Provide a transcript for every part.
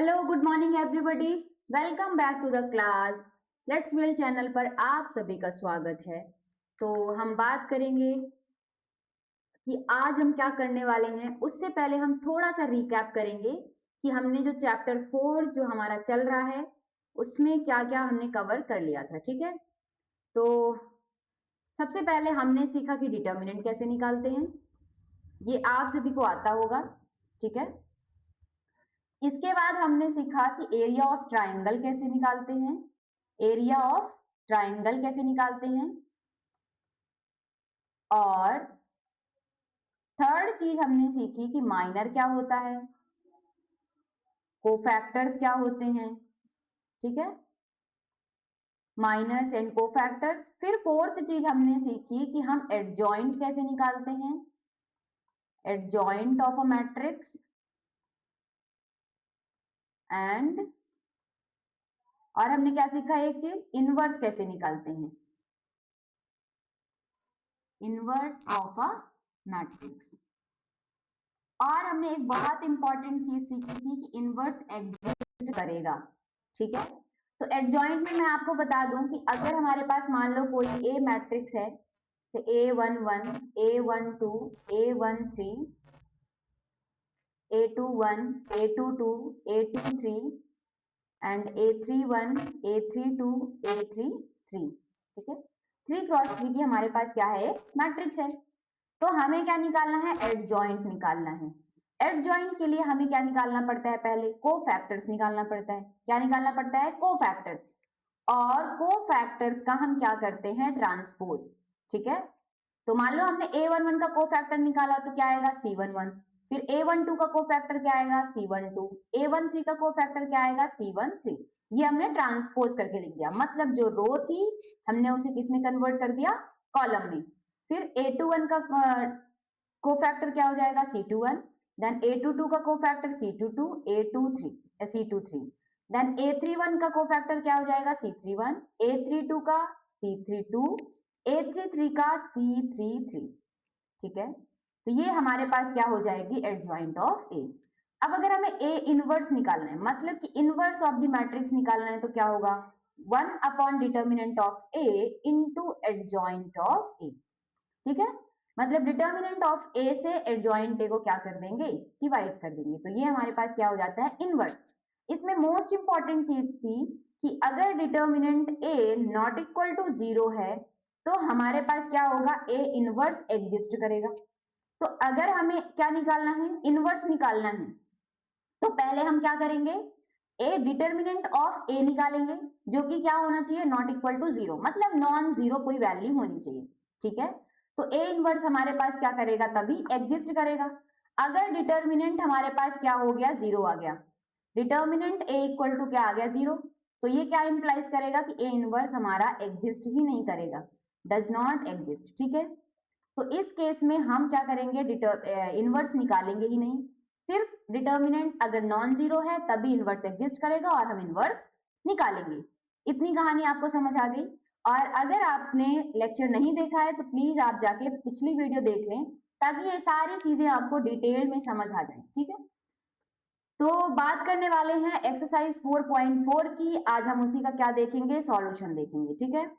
Hello good morning everybody. Welcome back to the class. Let's build channel पर आप सभी का स्वागत है। तो हम बात करेंगे कि आज हम क्या करने वाले हैं। उससे पहले हम थोड़ा सा रिकैप करेंगे कि हमने जो चैप्टर 4 जो हमारा चल रहा है उसमें क्या क्या हमने कवर कर लिया था। ठीक है, तो सबसे पहले हमने सीखा कि डिटर्मिनेंट कैसे निकालते हैं, ये आप सभी को आता होगा। ठीक है, इसके बाद हमने सीखा कि एरिया ऑफ ट्राइंगल कैसे निकालते हैं, एरिया ऑफ ट्राइंगल कैसे निकालते हैं। और थर्ड चीज हमने सीखी कि माइनर क्या होता है, कोफैक्टर्स क्या होते हैं। ठीक है, माइनर्स एंड कोफैक्टर्स। फिर फोर्थ चीज हमने सीखी कि हम एडजॉइंट कैसे निकालते हैं, adjoint of a matrix. And और हमने क्या सीखा, एक चीज इनवर्स कैसे निकालते हैं, इनवर्स ऑफ अ मैट्रिक्स। और हमने एक बहुत इंपॉर्टेंट चीज सीखी थी कि इनवर्स एग्जिस्ट करेगा। ठीक है, तो एडजॉइंट में मैं आपको बता दूं कि अगर हमारे पास मान लो कोई ए मैट्रिक्स है, A11, A12, A13, A21, A22, A23 and A31, A32, A33। ठीक है, 3 क्रॉस 3 की हमारे पास क्या है, मैट्रिक्स है। तो हमें क्या निकालना है, एडजॉइंट निकालना है। एडजॉइंट के लिए हमें क्या निकालना पड़ता है, पहले कोफैक्टर्स निकालना पड़ता है। क्या निकालना पड़ता है, कोफैक्टर्स। और कोफैक्टर्स का हम क्या करते हैं, ट्रांसपोज। ठीक है, तो मान लो हमने A11 का कोफैक्टर निकाला तो क्या आएगा, C11। फिर A12 का कोफैक्टर क्या आएगा, C12। A13 का कोफैक्टर क्या आएगा, C13। ये हमने ट्रांसपोज करके लिख दिया, मतलब जो रो थी हमने उसे किस में कन्वर्ट कर दिया, कॉलम में। फिर A21 का कोफैक्टर क्या हो जाएगा, C21। देन A22 का cofactor C22, C23। Then A31 का कोफैक्टर क्या हो जाएगा, C31। A32 का C32, A33 का C33। ठीक है, तो ये हमारे पास क्या हो जाएगी, एडजॉइंट ऑफ ए। अब अगर हमें ए इनवर्स निकालना है, मतलब कि इनवर्स ऑफ द मैट्रिक्स निकालना है, तो क्या होगा, 1 upon determinant of A into adjoint of A. ठीक है, मतलब डिटर्मिनेंट ऑफ ए से एडजॉइंट ए को क्या कर देंगे, डिवाइड कर देंगे। तो ये हमारे पास क्या हो जाता है, इनवर्स। इसमें मोस्ट इंपॉर्टेंट चीज थी कि अगर determinant A not equal to 0 है तो हमारे पास क्या होगा, ए इनवर्स एग्जिस्ट करेगा। तो अगर हमें क्या निकालना है, इनवर्स निकालना है, तो पहले हम क्या करेंगे, ए डिटर्मिनेंट ऑफ ए निकालेंगे, जो कि क्या होना चाहिए, नॉट इक्वल टू 0, मतलब नॉन जीरो कोई वैल्यू होनी चाहिए। ठीक है, तो ए इनवर्स हमारे पास क्या करेगा, तभी एग्जिस्ट करेगा। अगर डिटर्मिनेंट हमारे पास क्या हो गया, 0 आ गया, डिटर्मिनेंट ए इक्वल टू क्या आ गया, 0, तो ये क्या इंप्लाइज करेगा कि ए इनवर्स हमारा एग्जिस्ट ही नहीं करेगा, डज नॉट एग्जिस्ट। ठीक है, तो इस केस में हम क्या करेंगे, इनवर्स निकालेंगे ही नहीं। सिर्फ डिटर्मिनेंट अगर नॉन जीरो है तभी इनवर्स एग्जिस्ट करेगा और हम इनवर्स निकालेंगे। इतनी कहानी आपको समझ आ गई। और अगर आपने लेक्चर नहीं देखा है तो प्लीज आप जाके पिछली वीडियो देख लें, ताकि ये सारी चीजें आपको डिटेल में समझ आ जाए। ठीक है, तो बात करने वाले हैं एक्सरसाइज 4.4 की। आज हम उसी का क्या देखेंगे, सॉल्यूशन देखेंगे। ठीक है,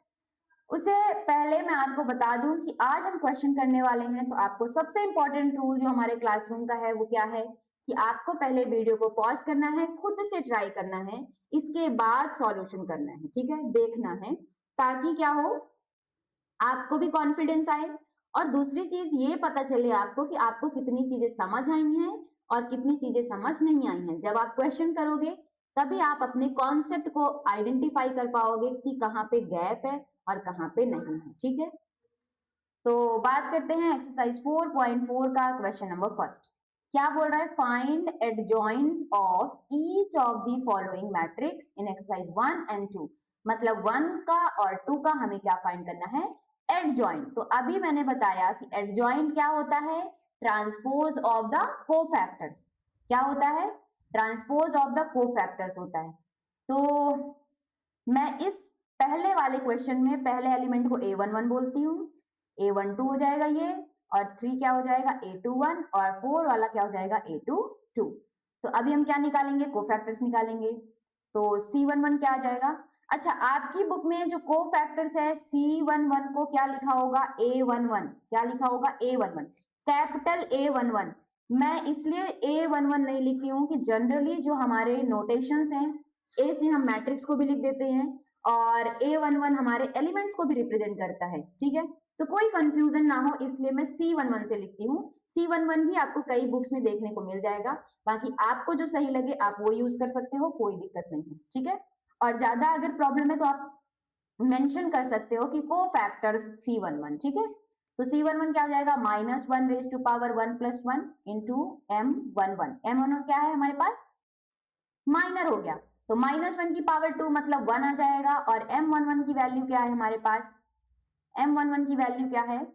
उससे पहले मैं आपको बता दूं कि आज हम क्वेश्चन करने वाले हैं, तो आपको सबसे इंपॉर्टेंट रूल जो हमारे क्लासरूम का है वो क्या है, कि आपको पहले वीडियो को पॉज करना है, खुद से ट्राई करना है, इसके बाद सॉल्यूशन करना है। ठीक है, देखना है, ताकि क्या हो, आपको भी कॉन्फिडेंस आए और दूसरी चीज ये पता चले आपको कि आपको कितनी चीजें समझ आई हैं और कितनी चीजें समझ नहीं आई हैं। जब आप क्वेश्चन करोगे तभी आप अपने कॉन्सेप्ट को आइडेंटिफाई कर पाओगे कि कहाँ पे गैप है और कहाँ पे नहीं है। ठीक है, तो बात करते हैं एक्सरसाइज 4.4 का क्वेश्चन नंबर फर्स्ट। क्या बोल रहा है, find adjoint of each of the following matrix in exercise 1 and 2। मतलब 1 का और 2 का हमें क्या फाइंड करना है, एडजॉइंट। तो अभी मैंने बताया कि एडजॉइंट क्या होता है, ट्रांसपोज ऑफ द कोफैक्टर्स। क्या होता है, ट्रांसपोज ऑफ द कोफैक्टर्स होता है। तो मैं इस पहले वाले क्वेश्चन में पहले एलिमेंट को A11 बोलती हूँ, A12 हो जाएगा ये, और 3 क्या हो जाएगा, A21, और 4 वाला क्या हो जाएगा, A22। तो अभी हम क्या निकालेंगे, कोफैक्टर्स निकालेंगे। तो C11 क्या आ जाएगा, अच्छा आपकी बुक में जो कोफैक्टर्स है C11 को क्या लिखा होगा, A11, क्या लिखा होगा, A11, कैपिटल A11। मैं इसलिए A11 नहीं लिखती हूँ कि जनरली जो हमारे नोटेशंस हैं, ए से हम मैट्रिक्स को भी लिख देते हैं और A11 हमारे एलिमेंट्स को भी रिप्रेजेंट करता है, ठीक है। तो कोई कंफ्यूजन ना हो इसलिए मैं C11 से लिखती हूँ। C11 भी आपको कई बुक्स में देखने को मिल जाएगा, बाकी आपको जो सही लगे आप वो यूज कर सकते हो, कोई दिक्कत नहीं है, ठीक है। और ज्यादा अगर प्रॉब्लम है तो आप मेंशन कर सकते हो कि कोफैक्टर्स C11, ठीक है। तो C11 क्या हो जाएगा, -1 raise to power 1 + 1 into M11। M11 क्या है हमारे पास, माइनर हो गया, तो -1 की पावर 2 मतलब 1 आ जाएगा। और M11 की वैल्यू क्या है हमारे पास, M11 की वैल्यू क्या है,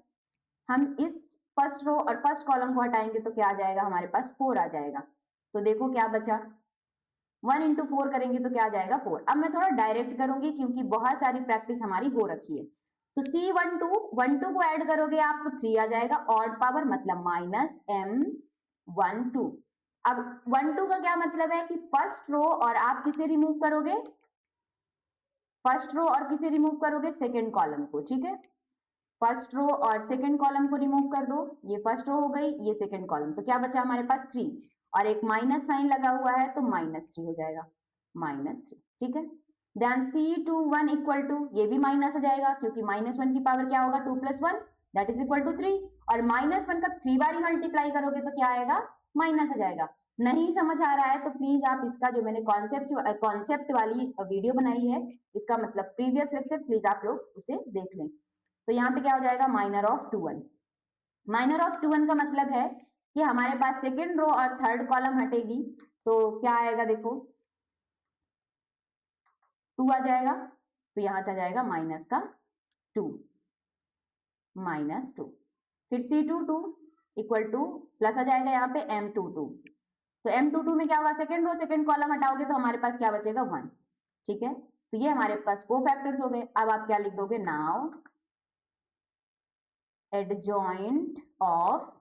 हम इस फर्स्ट रो और फर्स्ट कॉलम को हटाएंगे तो क्या आ जाएगा हमारे पास, 4 आ जाएगा। तो देखो क्या बचा, 1 × 4 करेंगे तो क्या आ जाएगा, 4। अब मैं थोड़ा डायरेक्ट करूंगी क्योंकि बहुत सारी प्रैक्टिस हमारी हो रखी है। तो C12 को ऐड करोगे आप तो 3 आ जाएगा, ऑड पावर मतलब -M12। अब 12 का क्या मतलब है कि फर्स्ट रो और आप किसे रिमूव करोगे, फर्स्ट रो और किसे रिमूव करोगे, सेकेंड कॉलम को, ठीक है। फर्स्ट रो और सेकंड कॉलम को रिमूव कर दो, ये फर्स्ट रो हो गई, ये सेकंड कॉलम, तो क्या बचा हमारे पास 3 और एक माइनस साइन लगा हुआ है तो -3 हो जाएगा, -3, ठीक है। देन C21 इक्वल टू, ये भी माइनस हो जाएगा क्योंकि -1 की पावर क्या होगा, 2 + 1 दैट इज इक्वल टू 3, और -1 का 3 बारी मल्टीप्लाई करोगे तो क्या आएगा, माइनस आ जाएगा। नहीं समझ आ रहा है तो प्लीज आप इसका जो मैंने कॉन्सेप्ट वाली वीडियो बनाई है, इसका मतलब प्रीवियस लेक्चर, प्लीज आप लोग उसे देख लें। तो यहाँ पे क्या हो जाएगा, -2 माइनर ऑफ 2 का मतलब है कि हमारे पास सेकेंड रो और थर्ड कॉलम हटेगी तो क्या आएगा, देखो 2 आ जाएगा, तो यहां से आ जाएगा -2, -2। फिर C22 इक्वल टू प्लस आ जाएगा यहाँ पे M22, तो M22 में क्या होगा, सेकेंड रो सेकेंड कॉलम हटाओगे तो हमारे पास क्या बचेगा, 1, ठीक है। तो ये हमारे पास कोफैक्टर्स हो गए। अब आप क्या लिख दोगे, नाउ एडजॉइंट ऑफ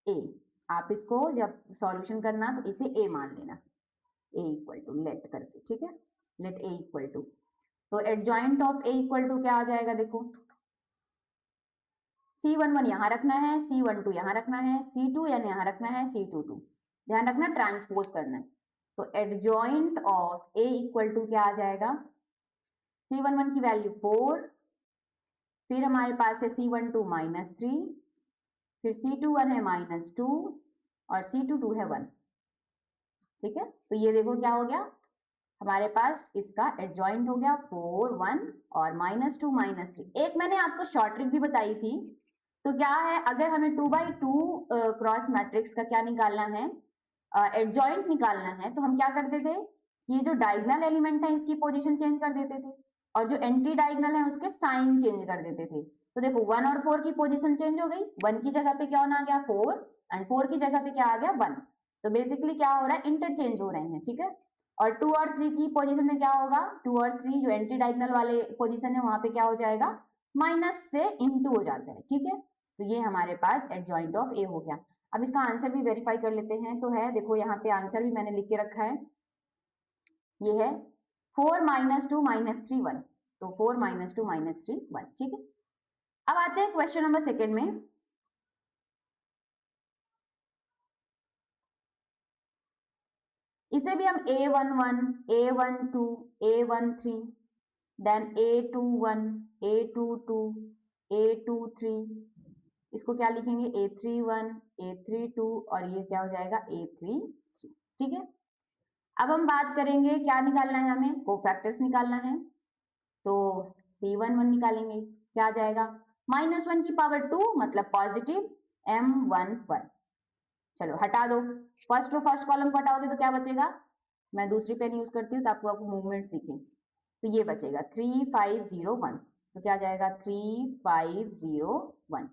ए, आप इसको जब सॉल्यूशन करना तो इसे ए मान लेना, ए इक्वल टू लेट करके, ठीक है, लेट ए इक्वल टू, तो adjoint of A equal to क्या आ जाएगा, देखो C11 यहां रखना है, C12 यहां रखना है, C21 यहां रखना है, C22 ध्यान रखना, ट्रांसपोज करना है। तो adjoint of A equal to क्या आ जाएगा, C11 की वैल्यू 4, फिर हमारे पास है C12 -3, फिर C21 है -2 और C22 है 1, ठीक है। तो ये देखो क्या हो गया, हमारे पास इसका एडजॉइंट हो गया 4, 1 और -2 -3। एक मैंने आपको शॉर्ट ट्रिक भी बताई थी, तो क्या है, अगर हमें 2x2 क्रॉस मैट्रिक्स का क्या निकालना है, एडजॉइंट निकालना है, तो हम क्या करते थे, ये जो डायगोनल एलिमेंट है इसकी पोजीशन चेंज कर देते थे और जो एंटी डायगोनल है उसके साइन चेंज कर देते थे। तो देखो 1 और 4 की पोजीशन चेंज हो गई, 1 की जगह पे क्या होना आ गया, 4, एंड 4 की जगह पे क्या आ गया, 1। तो बेसिकली क्या हो रहा है, इंटरचेंज हो रहे हैं, ठीक है। और 2 और 3 की पोजीशन में क्या होगा, 2 और 3 जो एंटी डायगोनल वाले पोजीशन है वहां पे क्या हो जाएगा, माइनस से इनटू हो जाता है, ठीक है। तो ये हमारे पास एडजॉइंट ऑफ ए हो गया। अब इसका आंसर भी वेरीफाई कर लेते हैं, तो है देखो यहाँ पे आंसर भी मैंने लिख के रखा है, ये है 4 - 2 -3 1, तो 4 - 2 -3 1, ठीक है। अब आते हैं क्वेश्चन नंबर सेकेंड में। इसे भी हम A11, A12, A13, then A21, A22, A23, इसको क्या लिखेंगे, A31, A32 और ये क्या हो जाएगा, A33, ठीक है। अब हम बात करेंगे क्या निकालना है, हमें कोफैक्टर्स निकालना है, तो C11 निकालेंगे, क्या आ जाएगा, -1 की पावर 2 मतलब पॉजिटिव M11। चलो हटा दो, फर्स्ट रो फर्स्ट कॉलम को हटाओगे तो क्या बचेगा, मैं दूसरी पेन यूज करती हूँ तो आपको मूवमेंट्स दिखे, तो ये बचेगा 3501, तो क्या जाएगा 3501,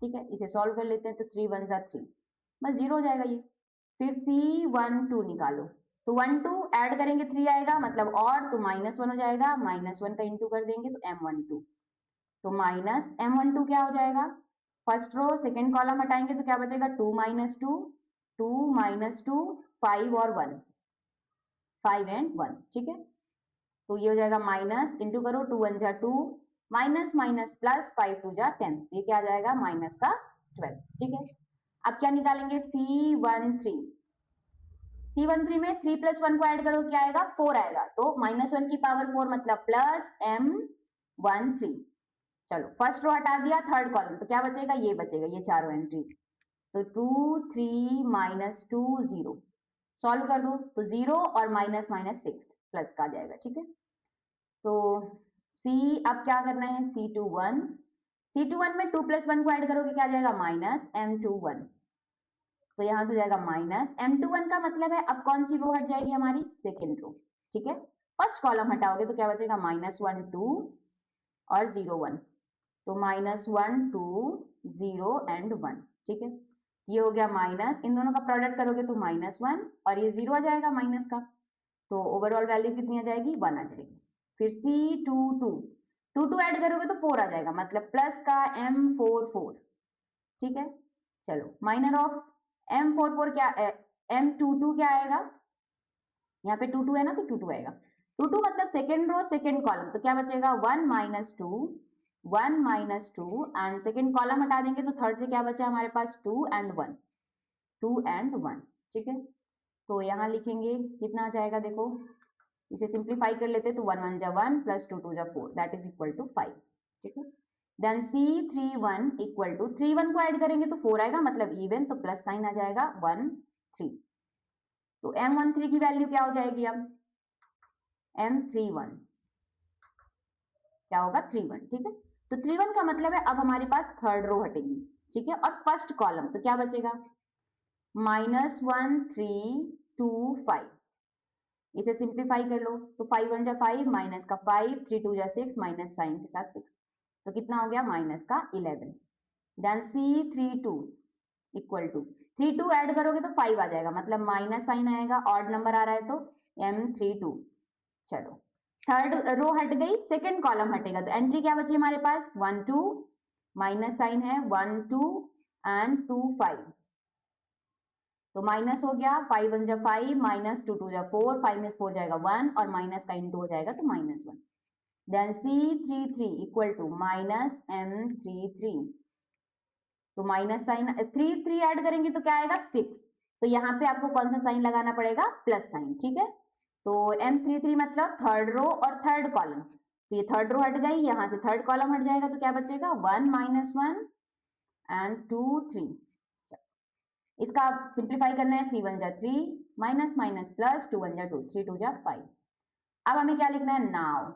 ठीक है। इसे सॉल्व कर लेते हैं, तो 3 1 3, बस 0 हो जाएगा ये। फिर C12 निकालो, तो 1 2 ऐड करेंगे 3 आएगा मतलब और, तो -1 हो जाएगा, -1 का इंटू कर देंगे तो M12, तो -M12 क्या हो जाएगा, फर्स्ट रो सेकेंड कॉलम हटाएंगे तो क्या बचेगा, 2 - 2 2 -2 5 और 1, 5 एंड 1, ठीक है। तो ये हो जाएगा माइनस, इंटू करो, 2 1 जा 2, माइनस माइनस प्लस, 5 2 जा 10, ये क्या आ जाएगा माइनस का 12, ठीक है। अब क्या निकालेंगे, C13, C13 में 3 + 1 को ऐड करो, क्या आएगा 4 आएगा, तो -1 की पावर 4 मतलब प्लस M13। चलो फर्स्ट रो हटा दिया, थर्ड कॉलम, तो क्या बचेगा, ये बचेगा, ये चारों एंट्री, तो 2 3 -2 0, सॉल्व कर दो तो 0 और माइनस माइनस 6 प्लस का आ जाएगा, ठीक है। तो C अब क्या करना है, C21 में 2 + 1 को ऐड करोगे, क्या आ जाएगा माइनस M21, तो यहां से हो जाएगा माइनस M21 का मतलब है अब कौन सी रो हट जाएगी हमारी, सेकेंड रो, ठीक है। फर्स्ट कॉलम हटाओगे तो क्या बचेगा, -1 2 और 0 1, तो -1 2 0 एंड 1, ठीक है। ये हो गया माइनस, इन दोनों का प्रोडक्ट करोगे तो -1 और ये 0 आ जाएगा माइनस का, तो ओवरऑल वैल्यू कितनी आ जाएगी, 1 आ जाएगी। फिर C22 ऐड करोगे तो 4 आ जाएगा, मतलब प्लस का M44, ठीक है। चलो माइनर ऑफ M44 क्या, M22 क्या आएगा, यहाँ पे 22 है ना, तो 22 आएगा, 22 मतलब सेकेंड रो सेकेंड कॉलम, तो क्या बचेगा 1 - 2 एंड सेकेंड कॉलम हटा देंगे तो थर्ड से क्या बचा हमारे पास, 2 एंड 1, 2 एंड 1, ठीक है। तो यहाँ लिखेंगे कितना आ जाएगा, देखो इसे सिंप्लीफाई कर लेते, तो 1 1 जा 1 प्लस 2 2 जा 4, दैट इज इक्वल टू 5, ठीक है। देन C31 इक्वल टू 3 1 को ऐड करेंगे तो 4 आएगा, मतलब इवन, तो प्लस साइन आ जाएगा 1 3, तो M13 की वैल्यू क्या हो जाएगी, अब M31 क्या होगा, 31, ठीक है। तो 31 का मतलब है अब हमारे पास थर्ड रो हटेगी, ठीक है, और फर्स्ट कॉलम, तो क्या बचेगा -1 3 2 5, इसे सिंप्लीफाई कर लो, तो 5 1 जा 5, माइनस का 5, 3 2 जा 6, माइनस साइन के साथ 6, तो कितना हो गया माइनस का 11। Then C32 equal to 3 2 add करोगे तो 5 आ जाएगा, मतलब माइनस साइन आएगा, ऑड नंबर आ रहा है तो M32। चलो थर्ड रो हट गई, सेकेंड कॉलम हटेगा, तो एंट्री क्या बची हमारे पास 1 2, माइनस साइन है 1 2 एंड 2 5, तो माइनस हो गया, 5 1 जा 5, माइनस 2 2 जा 4, 5 में 4 जाएगा 1 और माइनस का इंटू हो जाएगा तो -1। Then C33 equal to minus M33, तो माइनस साइन 3 3 ऐड करेंगे तो क्या आएगा 6, तो यहाँ पे आपको कौन सा साइन लगाना पड़ेगा, प्लस साइन, ठीक है। तो M33 मतलब थर्ड रो और थर्ड कॉलम, तो ये थर्ड रो हट गई, यहाँ से थर्ड कॉलम हट जाएगा, तो क्या बचेगा 1 -1 एंड 2 3, इसका सिंप्लीफाई करना है, 3 1 जा 3, माइनस माइनस प्लस, 2 1 जा 2, 3 2 जा 5। अब हमें क्या लिखना है, now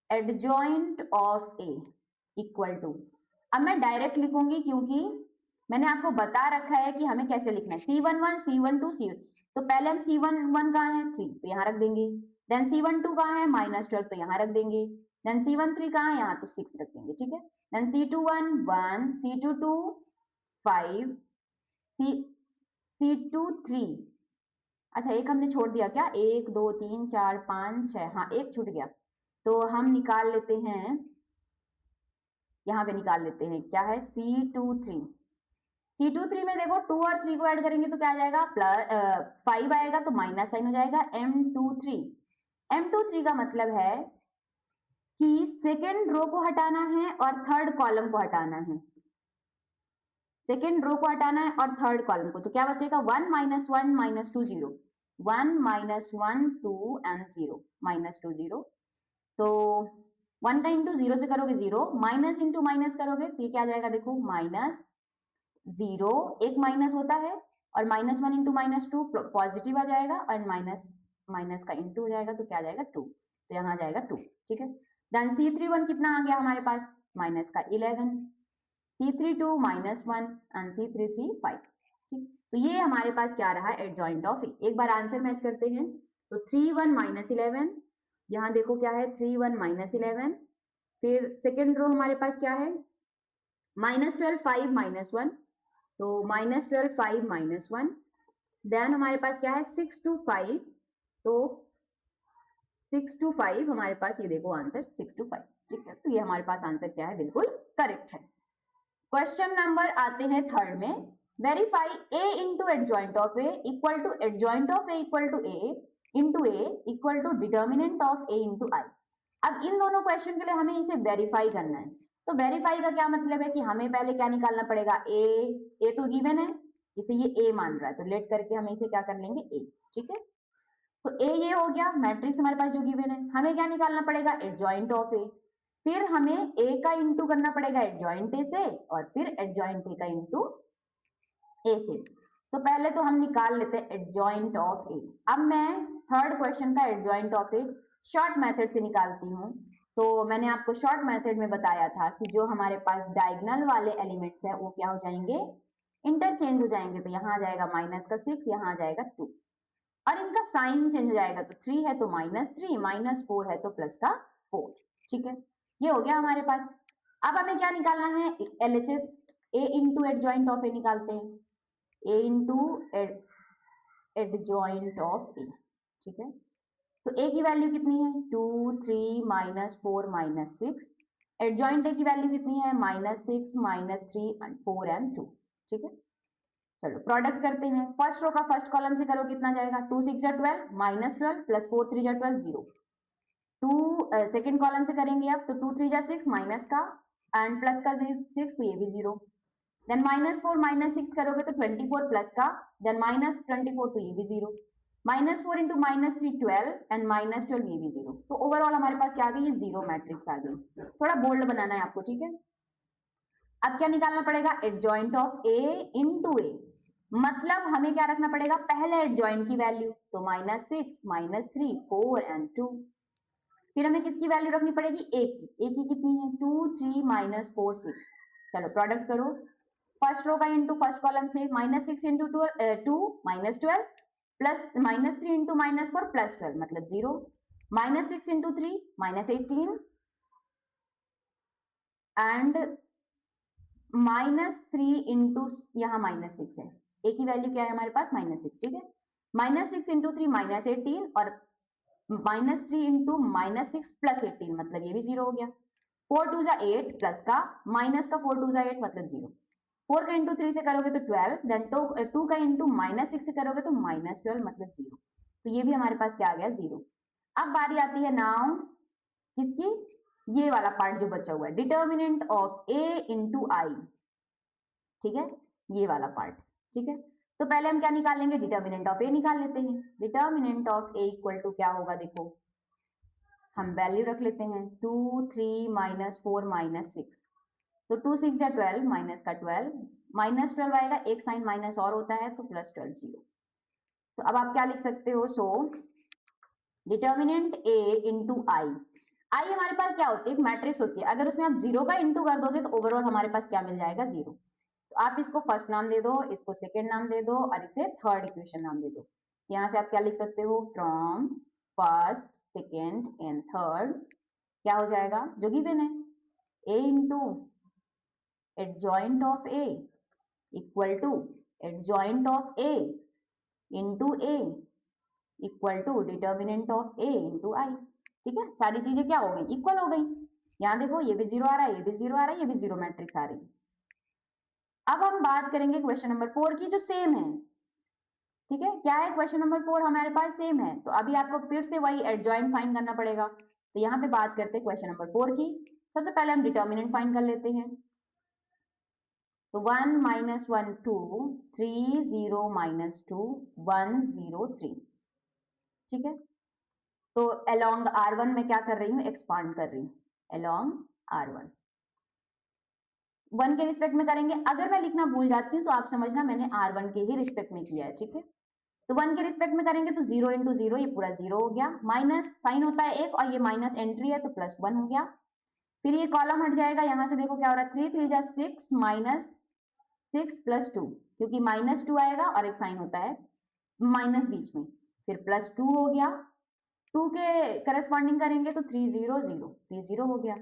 adjoint of A equal to, अब मैं डायरेक्ट लिखूंगी क्योंकि मैंने आपको बता रखा है कि हमें कैसे लिखना है, C11 C12 C, तो पहले हम C11 कहाँ है 3, तो यहाँ रख देंगे, देन C12 कहाँ है -12, तो यहाँ रख देंगे, देन C13 कहाँ है यहाँ, तो 6 रख देंगे, ठीक है। देन C21 1, C22 5, C23, अच्छा एक हमने छोड़ दिया क्या, 1 2 3 4 5 6, हाँ एक छूट गया, तो हम निकाल लेते हैं, यहाँ पे निकाल लेते हैं, क्या है C23, C23 में देखो 2 और 3 को ऐड करेंगे तो क्या आ जाएगा, प्लस 5 आएगा, तो माइनस साइन हो जाएगा M23 का मतलब है कि सेकेंड रो को हटाना है और थर्ड कॉलम को हटाना है, सेकेंड रो को हटाना है और थर्ड कॉलम को, तो क्या बचेगा 1 -1 -2 0, 1 -1 2 एंड 0 -2 0, तो 1 का इंटू 0 से करोगे 0, माइनस इंटू माइनस करोगे तो ये क्या आ जाएगा, देखो -0, एक माइनस होता है, और -1 इंटू -2 पॉजिटिव आ जाएगा, और माइनस माइनस का इंटू हो जाएगा तो क्या आ जाएगा 2, तो यहाँ आ जाएगा 2, ठीक है। देन C31 कितना आ गया हमारे पास, माइनस का 11, C32 -1 एंड C33 5, ठीक। तो ये हमारे पास क्या रहा, एडजॉइंट ऑफ ए। एक बार आंसर मैच करते हैं, तो 3 1 -11, यहाँ देखो क्या है 3 1 -11, फिर सेकेंड रो हमारे पास क्या है -12 5 -1, तो -12 5 -1, देन हमारे पास क्या है 6 2 5, तो 6 2 5 हमारे पास, ये देखो आंसर 6 2 5, ठीक है। तो ये हमारे पास आंसर क्या है, बिल्कुल करेक्ट है। क्वेश्चन नंबर आते हैं थर्ड में, verify A into adjoint of A equal to adjoint of A equal to A into A equal to determinant of A into I. अब इन दोनों क्वेश्चन के लिए हमें इसे वेरीफाई करना है। तो वेरीफाई का क्या मतलब है कि हमें पहले क्या निकालना पड़ेगा, ए तो गिवन है, इसे ये ए मान रहा है, तो लेट करके हम इसे क्या कर लेंगे ए। ठीक है, तो ए ये हो गया मैट्रिक्स हमारे पास जो गिवन है। हमें क्या निकालना पड़ेगा, एडजॉइंट ऑफ ए, फिर हमें ए का इंटू करना पड़ेगा एडजॉइंट ए से, और फिर एडजॉइंट ए का इंटू ए से। तो पहले तो हम निकाल लेते हैं एडजॉइंट ऑफ ए। अब मैं थर्ड क्वेश्चन का adjoint of A short method से निकालती हूँ। तो मैंने आपको शॉर्ट मेथड में बताया था कि जो हमारे पास डायगोनल वाले एलिमेंट्स है वो क्या हो जाएंगे, इंटरचेंज हो जाएंगे। तो यहाँ आ जाएगा माइनस का 6, यहाँ आ जाएगा 2, और इनका साइन चेंज हो जाएगा। तो 3 है तो -3, -4 है तो प्लस का 4। ठीक है, ये हो गया हमारे पास। अब हमें क्या निकालना है, LHS, A into adjoint of A निकालते हैं, A into adjoint of A. ठीक है, तो ए की वैल्यू कितनी है, 2, 3, -4, -6। एडजॉइंट ए की वैल्यू कितनी है, -6, -3, 4 एंड 2। ठीक है, चलो प्रोडक्ट करते हैं। फर्स्ट रो का फर्स्ट कॉलम से करो, कितना जाएगा, 2 6 जा 12, -12 प्लस 4 3 जा 12, 0। 2 सेकंड कॉलम से करेंगे आप, तो 2 3 जा 6 माइनस का एंड प्लस का 6, तो ये भी 0। देन -4 -6 करोगे तो 24 प्लस का, देन -24, तो ये भी 0। -4 इंटू -3 12 एंड -12 ये भी 0। तो ओवरऑल हमारे पास क्या आ गई, ये 0 मैट्रिक्स आ गई। थोड़ा बोल्ड बनाना है आपको। ठीक है, अब क्या निकालना पड़ेगा, एडजॉइंट ऑफ ए इंटू ए, मतलब हमें क्या रखना पड़ेगा, पहले एडजॉइंट की वैल्यू, तो -6, -3, 4 एंड 2। फिर हमें किसकी वैल्यू रखनी पड़ेगी, ए की। ए की कितनी है, 2, 3, -4, 6। चलो प्रोडक्ट करो, फर्स्ट रो का इंटू फर्स्ट कॉलम से, -6 इंटू 2 -12 प्लस -3 इंटू -4 प्लस 12 मतलब 0, -6 इंटू 3 -18 एंड -3 इंटू, यहाँ -6 है, ए की वैल्यू क्या है हमारे पास, -6। ठीक है, -6 इंटू 3 -18 और -3 इंटू -6 प्लस 18 मतलब ये भी 0 हो गया। 4 2 जा 8 प्लस का माइनस का 4 2 जा 8 मतलब 0। 4 का इंटू 3 से करोगे तो 12, देन 2 का इंटू -6 से करोगे तो -12 मतलब 0। तो ये भी हमारे पास क्या आ गया, 0। अब बारी आती है नाउ किसकी, ये वाला पार्ट जो बचा हुआ है, determinant of A into I. ठीक है, ये वाला पार्ट। ठीक है, तो पहले हम क्या निकालेंगे, डिटर्मिनेंट ऑफ ए निकाल लेते हैं। Determinant of A equal to क्या होगा, देखो हम वैल्यू रख लेते हैं, 2, 3, -4, -6। तो 2 6 जा 12, माइनस का 12, -12 आएगा, एक साइन माइनस और होता है तो +12 0। तो अब आप क्या लिख सकते हो, सो डिटर्मिनेंट ए इंटू आई। आई हमारे पास क्या होती है, एक मैट्रिक्स होती है, अगर उसमें आप 0 का इंटू कर दोगे तो ओवरऑल हमारे पास क्या मिल जाएगा, 0। तो आप इसको फर्स्ट नाम दे दो, इसको सेकेंड नाम दे दो और इसे थर्ड इक्वेशन नाम दे दो। यहाँ से आप क्या लिख सकते हो, from first second and third क्या हो जाएगा, जो गिवन है, A into adjoint of A equal to adjoint of A into A equal to determinant of A into I. ठीक है, सारी चीजें क्या हो गई, इक्वल हो गई। यहाँ देखो ये भी 0 आ रहा है, ये भी 0 आ रहा है, ये भी 0 मैट्रिक्स आ रही है। अब हम बात करेंगे क्वेश्चन नंबर 4 की, जो सेम है। ठीक है, क्या है, क्वेश्चन नंबर 4 हमारे पास सेम है, तो अभी आपको फिर से वही एडजॉइंट फाइंड करना पड़ेगा। तो यहाँ पे बात करते हैं क्वेश्चन नंबर 4 की। सबसे पहले हम डिटर्मिनेंट फाइंड कर लेते हैं। तो 1 -1 2 3 0 -2 1 0 3। ठीक है, तो अलोंग R1 में क्या कर रही हूँ, एक्सपांड कर रही हूँ, अलोंग R1 1 के रिस्पेक्ट में करेंगे। अगर मैं लिखना भूल जाती हूँ तो आप समझना मैंने R1 के ही रिस्पेक्ट में किया है। ठीक है, तो 1 के रिस्पेक्ट में करेंगे तो 0 इंटू 0 ये पूरा 0 हो गया, माइनस साइन होता है एक और ये माइनस एंट्री है तो +1 हो गया। फिर ये कॉलम हट जाएगा, यहाँ से देखो क्या हो रहा है, 3 3 जा 6 -6 + 2, क्योंकि -2 आएगा और एक साइन होता है माइनस बीच में, फिर +2 हो गया। 2 के करस्पॉन्डिंग करेंगे तो 3 0 0, 3 0 हो गया।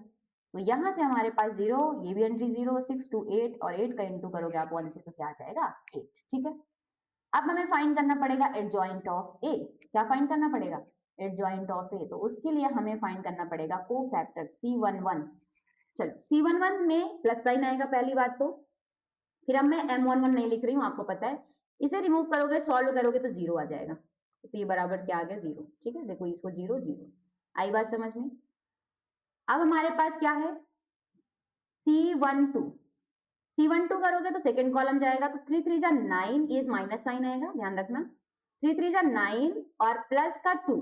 तो यहाँ से हमारे पास 0, ये भी एंट्री 0, 6 2 8 और 8 का इंटू करोगे आप 1 से तो क्या आ जाएगा 8। ठीक है, अब हमें फाइंड करना पड़ेगा एडजॉइंट ऑफ ए। क्या फाइंड करना पड़ेगा, एडजॉइंट ऑफ ए। तो उसके लिए हमें फाइंड करना पड़ेगा कोफैक्टर C11। चलो C11 में प्लस साइन आएगा पहली बात तो, फिर अब मैं m11 नहीं लिख रही हूँ, आपको पता है। इसे रिमूव करोगे, सॉल्व करोगे तो 0 आ जाएगा। तो ये बराबर क्या आ गया, 0। ठीक है, देखो इसको 0 0। आई बात समझ में? अब हमारे पास क्या है, C12। C12 करोगे तो सेकेंड कॉलम जाएगा, तो 3 3 जा 9, ये माइनस साइन आएगा, ध्यान रखना। 3 3 जा 9 और प्लस का 2,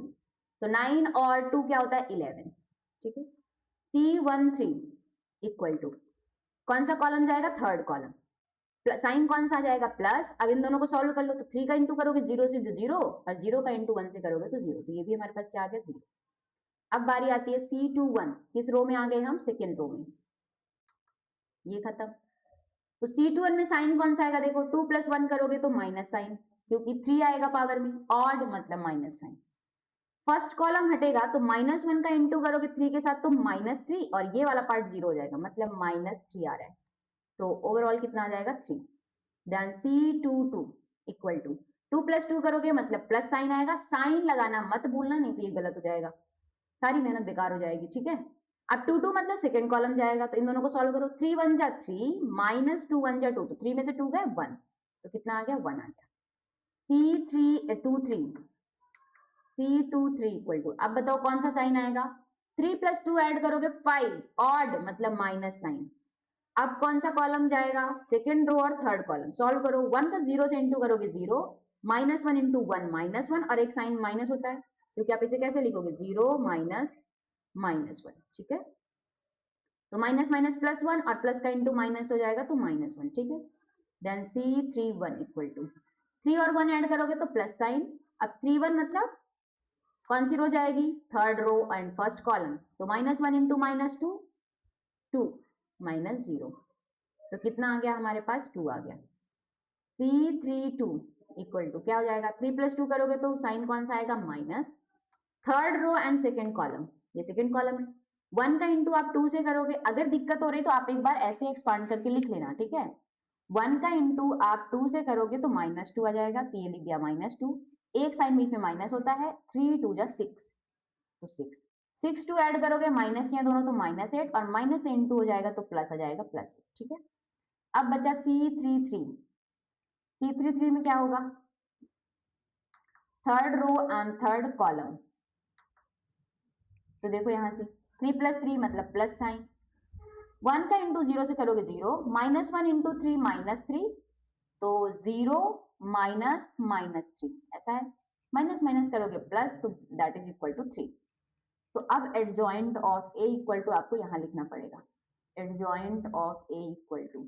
तो 9 और 2 क्या होता है, 11। ठीक है, C13 इक्वल टू कौन सा कॉलम जाएगा, थर्ड कॉलम। साइन कौन सा आ जाएगा, प्लस। अब इन दोनों को सॉल्व कर लो, तो 3 का इंटू करोगे 0 से 0, और 0 का इंटू 1 से करोगे तो 0, तो ये भी हमारे पास क्या आ गया, 0। अब बारी आती है C21, किस रो में आ गए हम, सेकेंड रो में। ये खत्म। तो C21 में साइन कौन सा आएगा, देखो 2 + 1 करोगे तो माइनस साइन, क्योंकि 3 आएगा पावर में, ऑड मतलब माइनस साइन। फर्स्ट कॉलम हटेगा तो -1 का इंटू करोगे 3 के साथ तो -3, और ये वाला पार्ट 0 हो जाएगा, मतलब -3 आ रहा है। तो ओवरऑल कितना आ जाएगा, 3। देन C22 इक्वल टू 2 + 2 करोगे मतलब प्लस साइन आएगा, साइन लगाना मत भूलना, नहीं तो ये गलत हो जाएगा, सारी मेहनत बेकार हो जाएगी। ठीक है, अब 2 2 मतलब सेकेंड कॉलम जाएगा, तो इन दोनों को सॉल्व करो। 3 1 जा 3 -2 1 जा 2, तो 3 में से 2 गए 1, तो कितना आ गया, 1 आ गया। C23 इक्वल टू, अब बताओ कौन सा साइन आएगा, 3 + 2 ऐड करोगे 5, ऑड मतलब माइनस साइन। अब कौन सा कॉलम जाएगा, सेकेंड रो और थर्ड कॉलम। सॉल्व करो, 1 का 0 से इंटू करोगे 0, -1 इंटू 1 -1, और एक साइन माइनस होता है, क्योंकि आप इसे कैसे लिखोगे, 0 -1। ठीक है, तो माइनस माइनस +1, और प्लस का इंटू माइनस हो जाएगा तो -1। ठीक है, देन C31 इक्वल टू 3 और 1 ऐड करोगे तो प्लस साइन। अब 31 मतलब कौन सी रो जाएगी, third row and first column, तो -1 इंटू -2 2 -0, तो कितना आ गया हमारे पास, 2 आ गया। C32 इक्वल टू क्या हो जाएगा, 3 + 2 करोगे तो साइन कौन सा आएगा, minus. Third row and second column, ये सेकेंड कॉलम है। 1 का इंटू आप 2 से करोगे, अगर दिक्कत हो रही तो आप एक बार ऐसे एक्सपांड करके लिख लेना। ठीक है, 1 का इंटू आप 2 से करोगे तो -2 आ जाएगा, तो ये लिख दिया -2, एक साइन बीच में माइनस होता है, 3 2 जा 6, तो 6 6 2 ऐड करोगे, माइनस किया दोनों तो -8, और माइनस से इंटू हो जाएगा तो प्लस आ जाएगा, +8। ठीक है, अब बचा C33 में क्या होगा, third row and third column. तो देखो यहां से 3 + 3 मतलब प्लस साइन, 1 का इंटू 0 से करोगे 0, -1 इंटू 3 -3, तो 0 -3, ऐसा है। माइनस माइनस करोगे प्लस, तो दैट इज इक्वल टू 3। तो अब adjoint of A equal to आपको यहां लिखना पड़ेगा, adjoint of A equal to,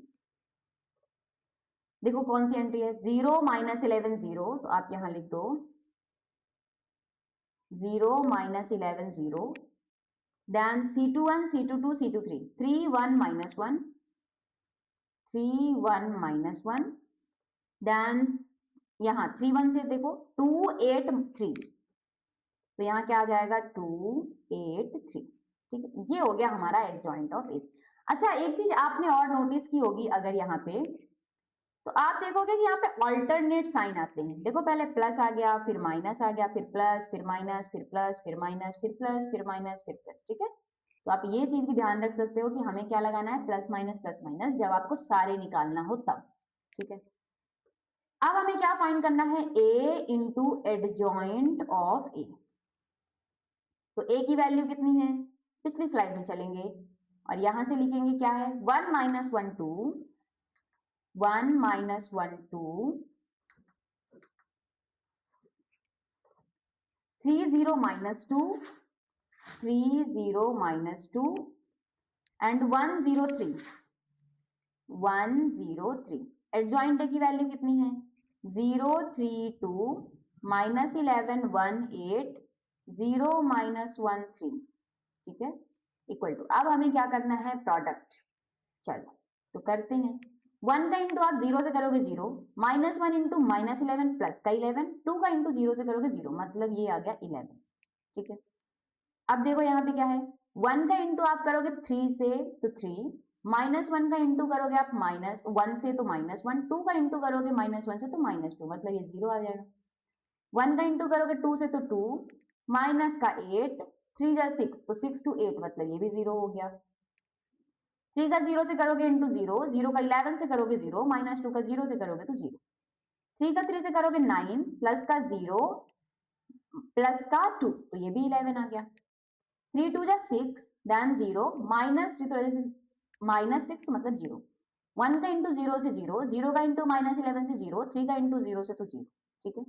देखो कौन सी एंट्री है, 0 -11 0, तो आप यहां लिख दो 0 -11 0, then C21 C22 C23 3 1 -1 3 1 -1, then यहाँ 3 1 से देखो 2 8 3, तो यहाँ क्या आ जाएगा, 2 8 3। ठीक है, ये हो गया हमारा एडजॉइंट ऑफ ए। अच्छा, एक चीज आपने और नोटिस की होगी, अगर यहाँ पे तो आप देखोगे कि यहाँ पे ऑल्टरनेट साइन आते हैं। देखो पहले प्लस आ गया, फिर माइनस आ गया, फिर प्लस, फिर माइनस, फिर प्लस, फिर माइनस, फिर प्लस, फिर माइनस, फिर प्लस। ठीक है, तो आप ये चीज भी ध्यान रख सकते हो कि हमें क्या लगाना है, प्लस माइनस जब आपको सारे निकालना हो तब। ठीक है, अब हमें क्या फाइंड करना है, ए इंटू एडजॉइंट ऑफ ए। तो ए की वैल्यू कितनी है, पिछली स्लाइड में चलेंगे और यहां से लिखेंगे क्या है, 1 - 1 2, 1 - 1 2, 3 0 -2, 3 0 -2, एंड 1 0 3, 1 0 3। एडजॉइंट ए की वैल्यू कितनी है, 0 3 2, -11 1 8, 0 -1 3। ठीक है, इक्वल टू, अब हमें क्या करना है, प्रोडक्ट। चलो तो करते हैं, 1 का इंटू आप 0 से करोगे 0, -1 इंटू -11 प्लस का 11, 2 का इंटू 0 से करोगे 0, मतलब ये आ गया 11। ठीक है, अब देखो यहाँ पे क्या है, 1 का इंटू आप करोगे 3 से तो 3, -1 का इंटू करोगे आप -1 से तो -1, 2 का इंटू करोगे -1 से तो -2, मतलब ये 0 आ जाएगा। 1 का इंटू करोगे 2 से तो 2, माइनस का 8, 3 जा 6, तो 6 to 8 मतलब ये भी 0 हो गया। 3 का 0 से करोगे इंटू 0, 0 का 11 से करोगे 0, -2 का 0 से करोगे तो 0, 3 का 3 से करोगे 9, प्लस का 0 प्लस का 2, तो ये भी 11 आ गया। 3 2 जा 6, देन 0, -3 तो -6 तो मतलब 0, 1 का इंटू 0 से 0, 0 का इंटू -11 से 0, 3 का इंटू 0 से तो 0, ठीक है।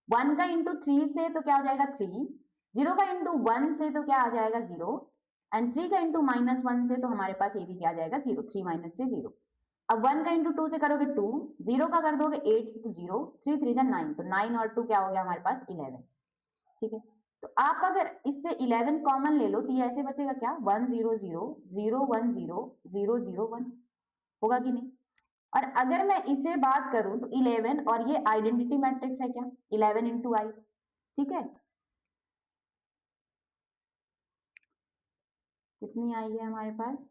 1 का इंटू 3 से तो क्या हो जाएगा 3, 0 का इंटू 1 से तो क्या आ जाएगा 0, एंड 3 का इंटू -1 से तो हमारे पास ये भी क्या आ जाएगा 0, 3 - 3 0। अब 1 का इंटू 2 से करोगे 2, 0 का कर दोगे 8 से तो 0, 3 3 जा 9, तो 9 और 2 क्या हो गया हमारे पास 11, ठीक है। तो आप अगर इससे 11 कॉमन ले लो तो ये ऐसे बचेगा क्या 1 0 0 0 1 0 0 0 1, होगा कि नहीं। और अगर मैं इसे बात करूं तो 11 और ये आइडेंटिटी मैट्रिक्स है क्या, 11 इंटू आई, ठीक है। कितनी आई है हमारे पास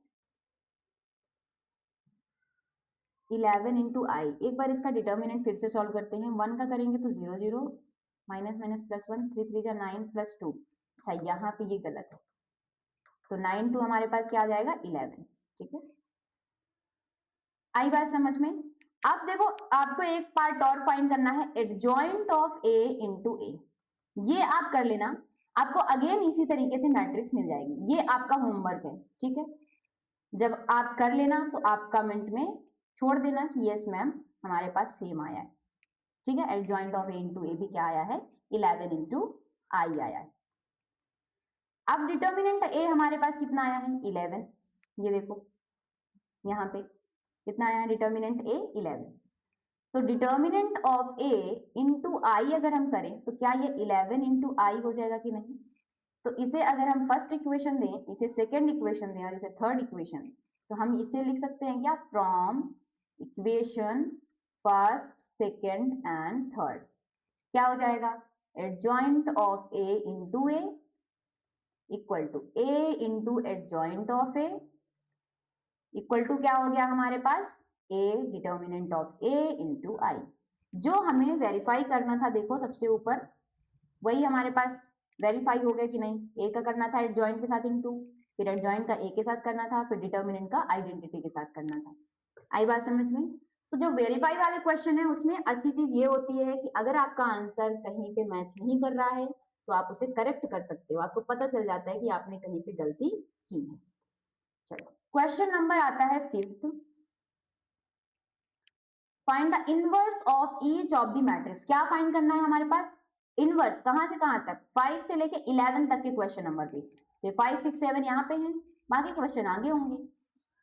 11 इंटू आई। एक बार इसका डिटर्मिनेंट फिर से सॉल्व करते हैं। 1 का करेंगे तो 0 0 माइनस माइनस प्लस 1, 3 3 जा 9 प्लस 2, अच्छा यहाँ पे ये गलत है, तो 9 2 हमारे पास क्या आ जाएगा 11, ठीक है। आई बात समझ में। अब देखो आपको एक पार्ट और फाइंड करना है, एडजॉइंट ऑफ ए इंटू ए, ये आप कर लेना, आपको अगेन इसी तरीके से मैट्रिक्स मिल जाएगी, ये आपका होमवर्क है, ठीक है। जब आप कर लेना तो आप कमेंट में छोड़ देना कि यस मैम हमारे पास सेम आया है, ठीक है। एडजॉइंट ऑफ ए इंटू ए भी क्या आया है 11 इंटू आई आया है। अब डिटर्मिनेंट ए हमारे पास कितना आया है 11, ये देखो यहाँ पे कितना आया है डिटर्मिनेंट ए 11, तो डिटर्मिनेंट ऑफ ए इंटू आई अगर हम करें तो क्या ये 11 इंटू आई हो जाएगा कि नहीं। तो इसे अगर हम फर्स्ट इक्वेशन दें, इसे सेकंड इक्वेशन दें और इसे थर्ड इक्वेशन, तो हम इसे लिख सकते हैं क्या from equation first second and third, क्या हो जाएगा adjoint of A into A equal to A into adjoint of A equal to क्या हो गया हमारे पास A determinant of A into I. जो हमें वेरीफाई करना था देखो सबसे ऊपर वही हमारे पास वेरीफाई हो गया कि नहीं, ए का करना था एडजॉइंट के साथ इनटू, फिर एडजॉइंट का ए के साथ करना था, फिर डिटर्मिनेंट का आइडेंटिटी के साथ करना था। आई बात समझ में। तो जो वेरीफाई वाले क्वेश्चन है उसमें अच्छी चीज ये होती है कि अगर आपका आंसर कहीं पे मैच नहीं कर रहा है तो आप उसे करेक्ट कर सकते हो, आपको पता चल जाता है कि आपने कहीं पे गलती की है। चलो क्वेश्चन नंबर आता है 5th, find the inverse of each of the matrix. क्या फाइंड करना है हमारे पास इनवर्स, कहां से कहां तक 5 से लेके 11 तक के क्वेश्चन नंबर पे, तो 5 6 7 यहाँ पे हैं, बाकी क्वेश्चन आगे होंगे।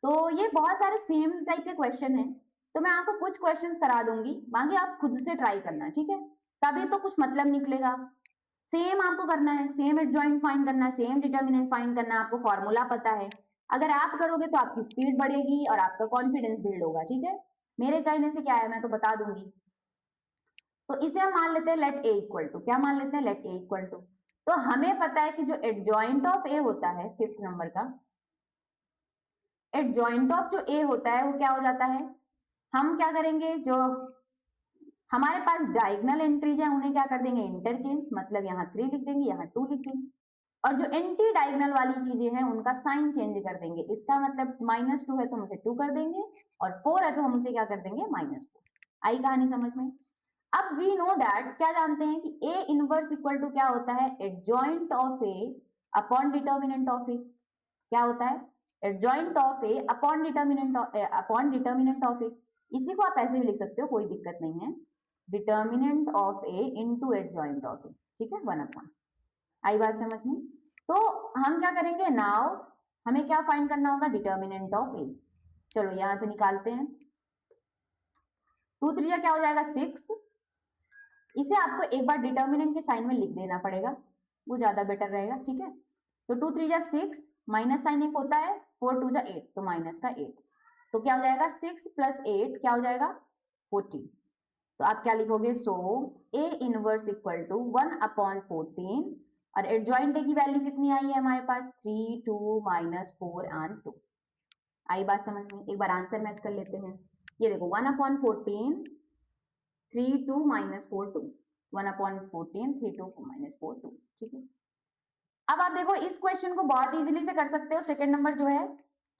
तो ये बहुत सारे सेम टाइप के क्वेश्चन हैं, तो मैं आपको कुछ क्वेश्चंस करा दूंगी, बाकी आप खुद से ट्राई करना, ठीक है, तभी तो कुछ मतलब निकलेगा। सेम आपको करना है, सेम एडजॉइंट फाइंड करना है, सेम डिटर्मिनेंट फाइंड करना है, आपको फॉर्मूला पता है, अगर आप करोगे तो आपकी स्पीड बढ़ेगी और आपका कॉन्फिडेंस बिल्ड होगा, ठीक है। मेरे कहने से क्या है मैं तो बता दूंगी। तो इसे हम मान लेते हैं लेट ए इक्वल टू, क्या मान लेते हैं लेट ए इक्वल टू, तो हमें पता है कि जो एडजॉइंट ऑफ ए होता है 5th नंबर का, एडजॉइंट ऑफ जो ए होता है वो क्या हो जाता है, हम क्या करेंगे जो हमारे पास डायगोनल एंट्रीज है उन्हें क्या कर देंगे इंटरचेंज, मतलब यहाँ 3 लिख देंगे यहाँ 2 लिख देंगे, और जो एंटी डायगोनल वाली चीजें हैं उनका साइन चेंज कर देंगे, इसका मतलब -2 है तो हम उसे 2 कर देंगे, और 4 है तो हम उसे क्या कर देंगे -4। आई कहानी समझ में। अब वी नो दैट, क्या जानते हैं कि ए इनवर्स इक्वल टू क्या होता है adjoint of A upon determinant of A, क्या होता है adjoint of A upon determinant of A, इसी को आप ऐसे भी लिख सकते हो कोई दिक्कत नहीं है, determinant of A into adjoint of A, ठीक है 1 अपॉन। आई बात समझ में। तो हम क्या करेंगे नाउ, हमें क्या फाइंड करना होगा डिटर्मिनेंट ऑफ ए, चलो यहां से निकालते हैं, 2 3 क्या हो जाएगा 6, इसे आपको एक बार डिटर्मिनेंट के साइन में लिख देना पड़ेगा, वो ज्यादा बेटर रहेगा, ठीक है। तो 2 3 6, माइनस साइन एक होता है, 4 2 8, तो माइनस का 8, तो क्या हो जाएगा 6 प्लस 8 क्या हो जाएगा 14, तो आप क्या लिखोगे so A inverse equal to 1 upon 14, और एडजॉइंट ए की वैल्यू कितनी आई है हमारे पास 3 2 -4 एंड 2। आई बात समझ में। एक बार आंसर मैच कर लेते हैं, ये देखो 1 अपॉन 14 3 2 -4 2, 1 अपॉन 14 3 2 -4 2, ठीक है। अब आप देखो इस क्वेश्चन को बहुत इजीली से कर सकते हो, सेकंड नंबर जो है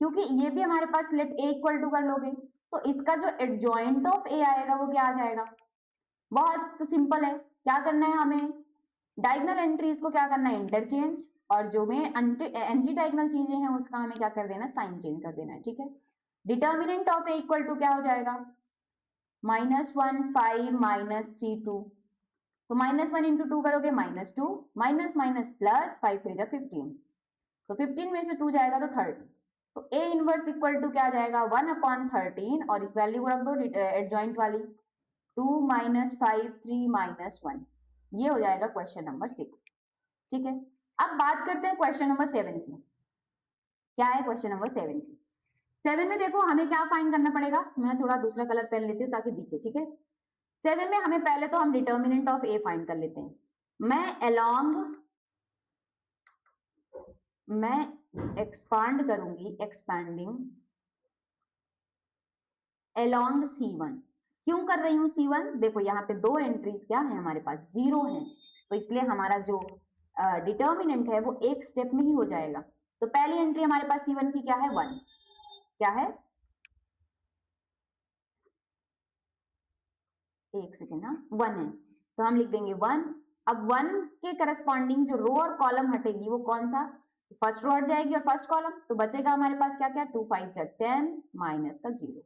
क्योंकि ये भी हमारे पास लेट ए इक्वल टू कर लोगे तो इसका जो एडजॉइंट ऑफ ए आएगा वो क्या आ जाएगा। बहुत सिंपल है, क्या करना है हमें, डायगोनल एंट्रीज को क्या करना है, इंटरचेंज, और जो में एंटी डायगोनल चीजें हैं उसका हमें क्या कर देना, साइन चेंज कर देना है। ठीक है, determinant of A equal to क्या हो जाएगा, -1 5 -3 2, तो -1 इंटू 2 करोगे -2, माइनस माइनस प्लस 5 3 जा 15, तो 15 में से 2 जाएगा तो 30, तो ए इनवर्स इक्वल टू क्या आ जाएगा 1/13, और इस वैल्यू को रख दो एडजॉइंट वाली 2 - 5 3 -1, ये हो जाएगा क्वेश्चन नंबर 6। ठीक है, अब बात करते हैं क्वेश्चन नंबर 7 की। क्या है क्वेश्चन नंबर 7 की, 7 में देखो हमें क्या फाइंड करना पड़ेगा, मैं थोड़ा दूसरा कलर पेन लेती हूँ ताकि दिखे। ठीक है, 7 में हमें पहले तो हम डिटर्मिनेंट ऑफ ए फाइंड कर लेते हैं। मैं एक्सपांड करूंगी, एक्सपैंडिंग अलोंग C1। क्यों कर रही हूँ C1, देखो यहाँ पे दो एंट्रीज क्या है हमारे पास, 0 है, तो इसलिए हमारा जो डिटर्मिनेंट है वो एक स्टेप में ही हो जाएगा। तो पहली एंट्री हमारे पास C1 की क्या है, 1, क्या है, एक सेकेंड, हाँ 1 है, तो हम लिख देंगे 1। अब 1 के करस्पॉन्डिंग जो रो और कॉलम हटेगी वो कौन सा, फर्स्ट रो हट जाएगी और फर्स्ट कॉलम, तो बचेगा हमारे पास क्या क्या, 2 5 10 माइनस का 0,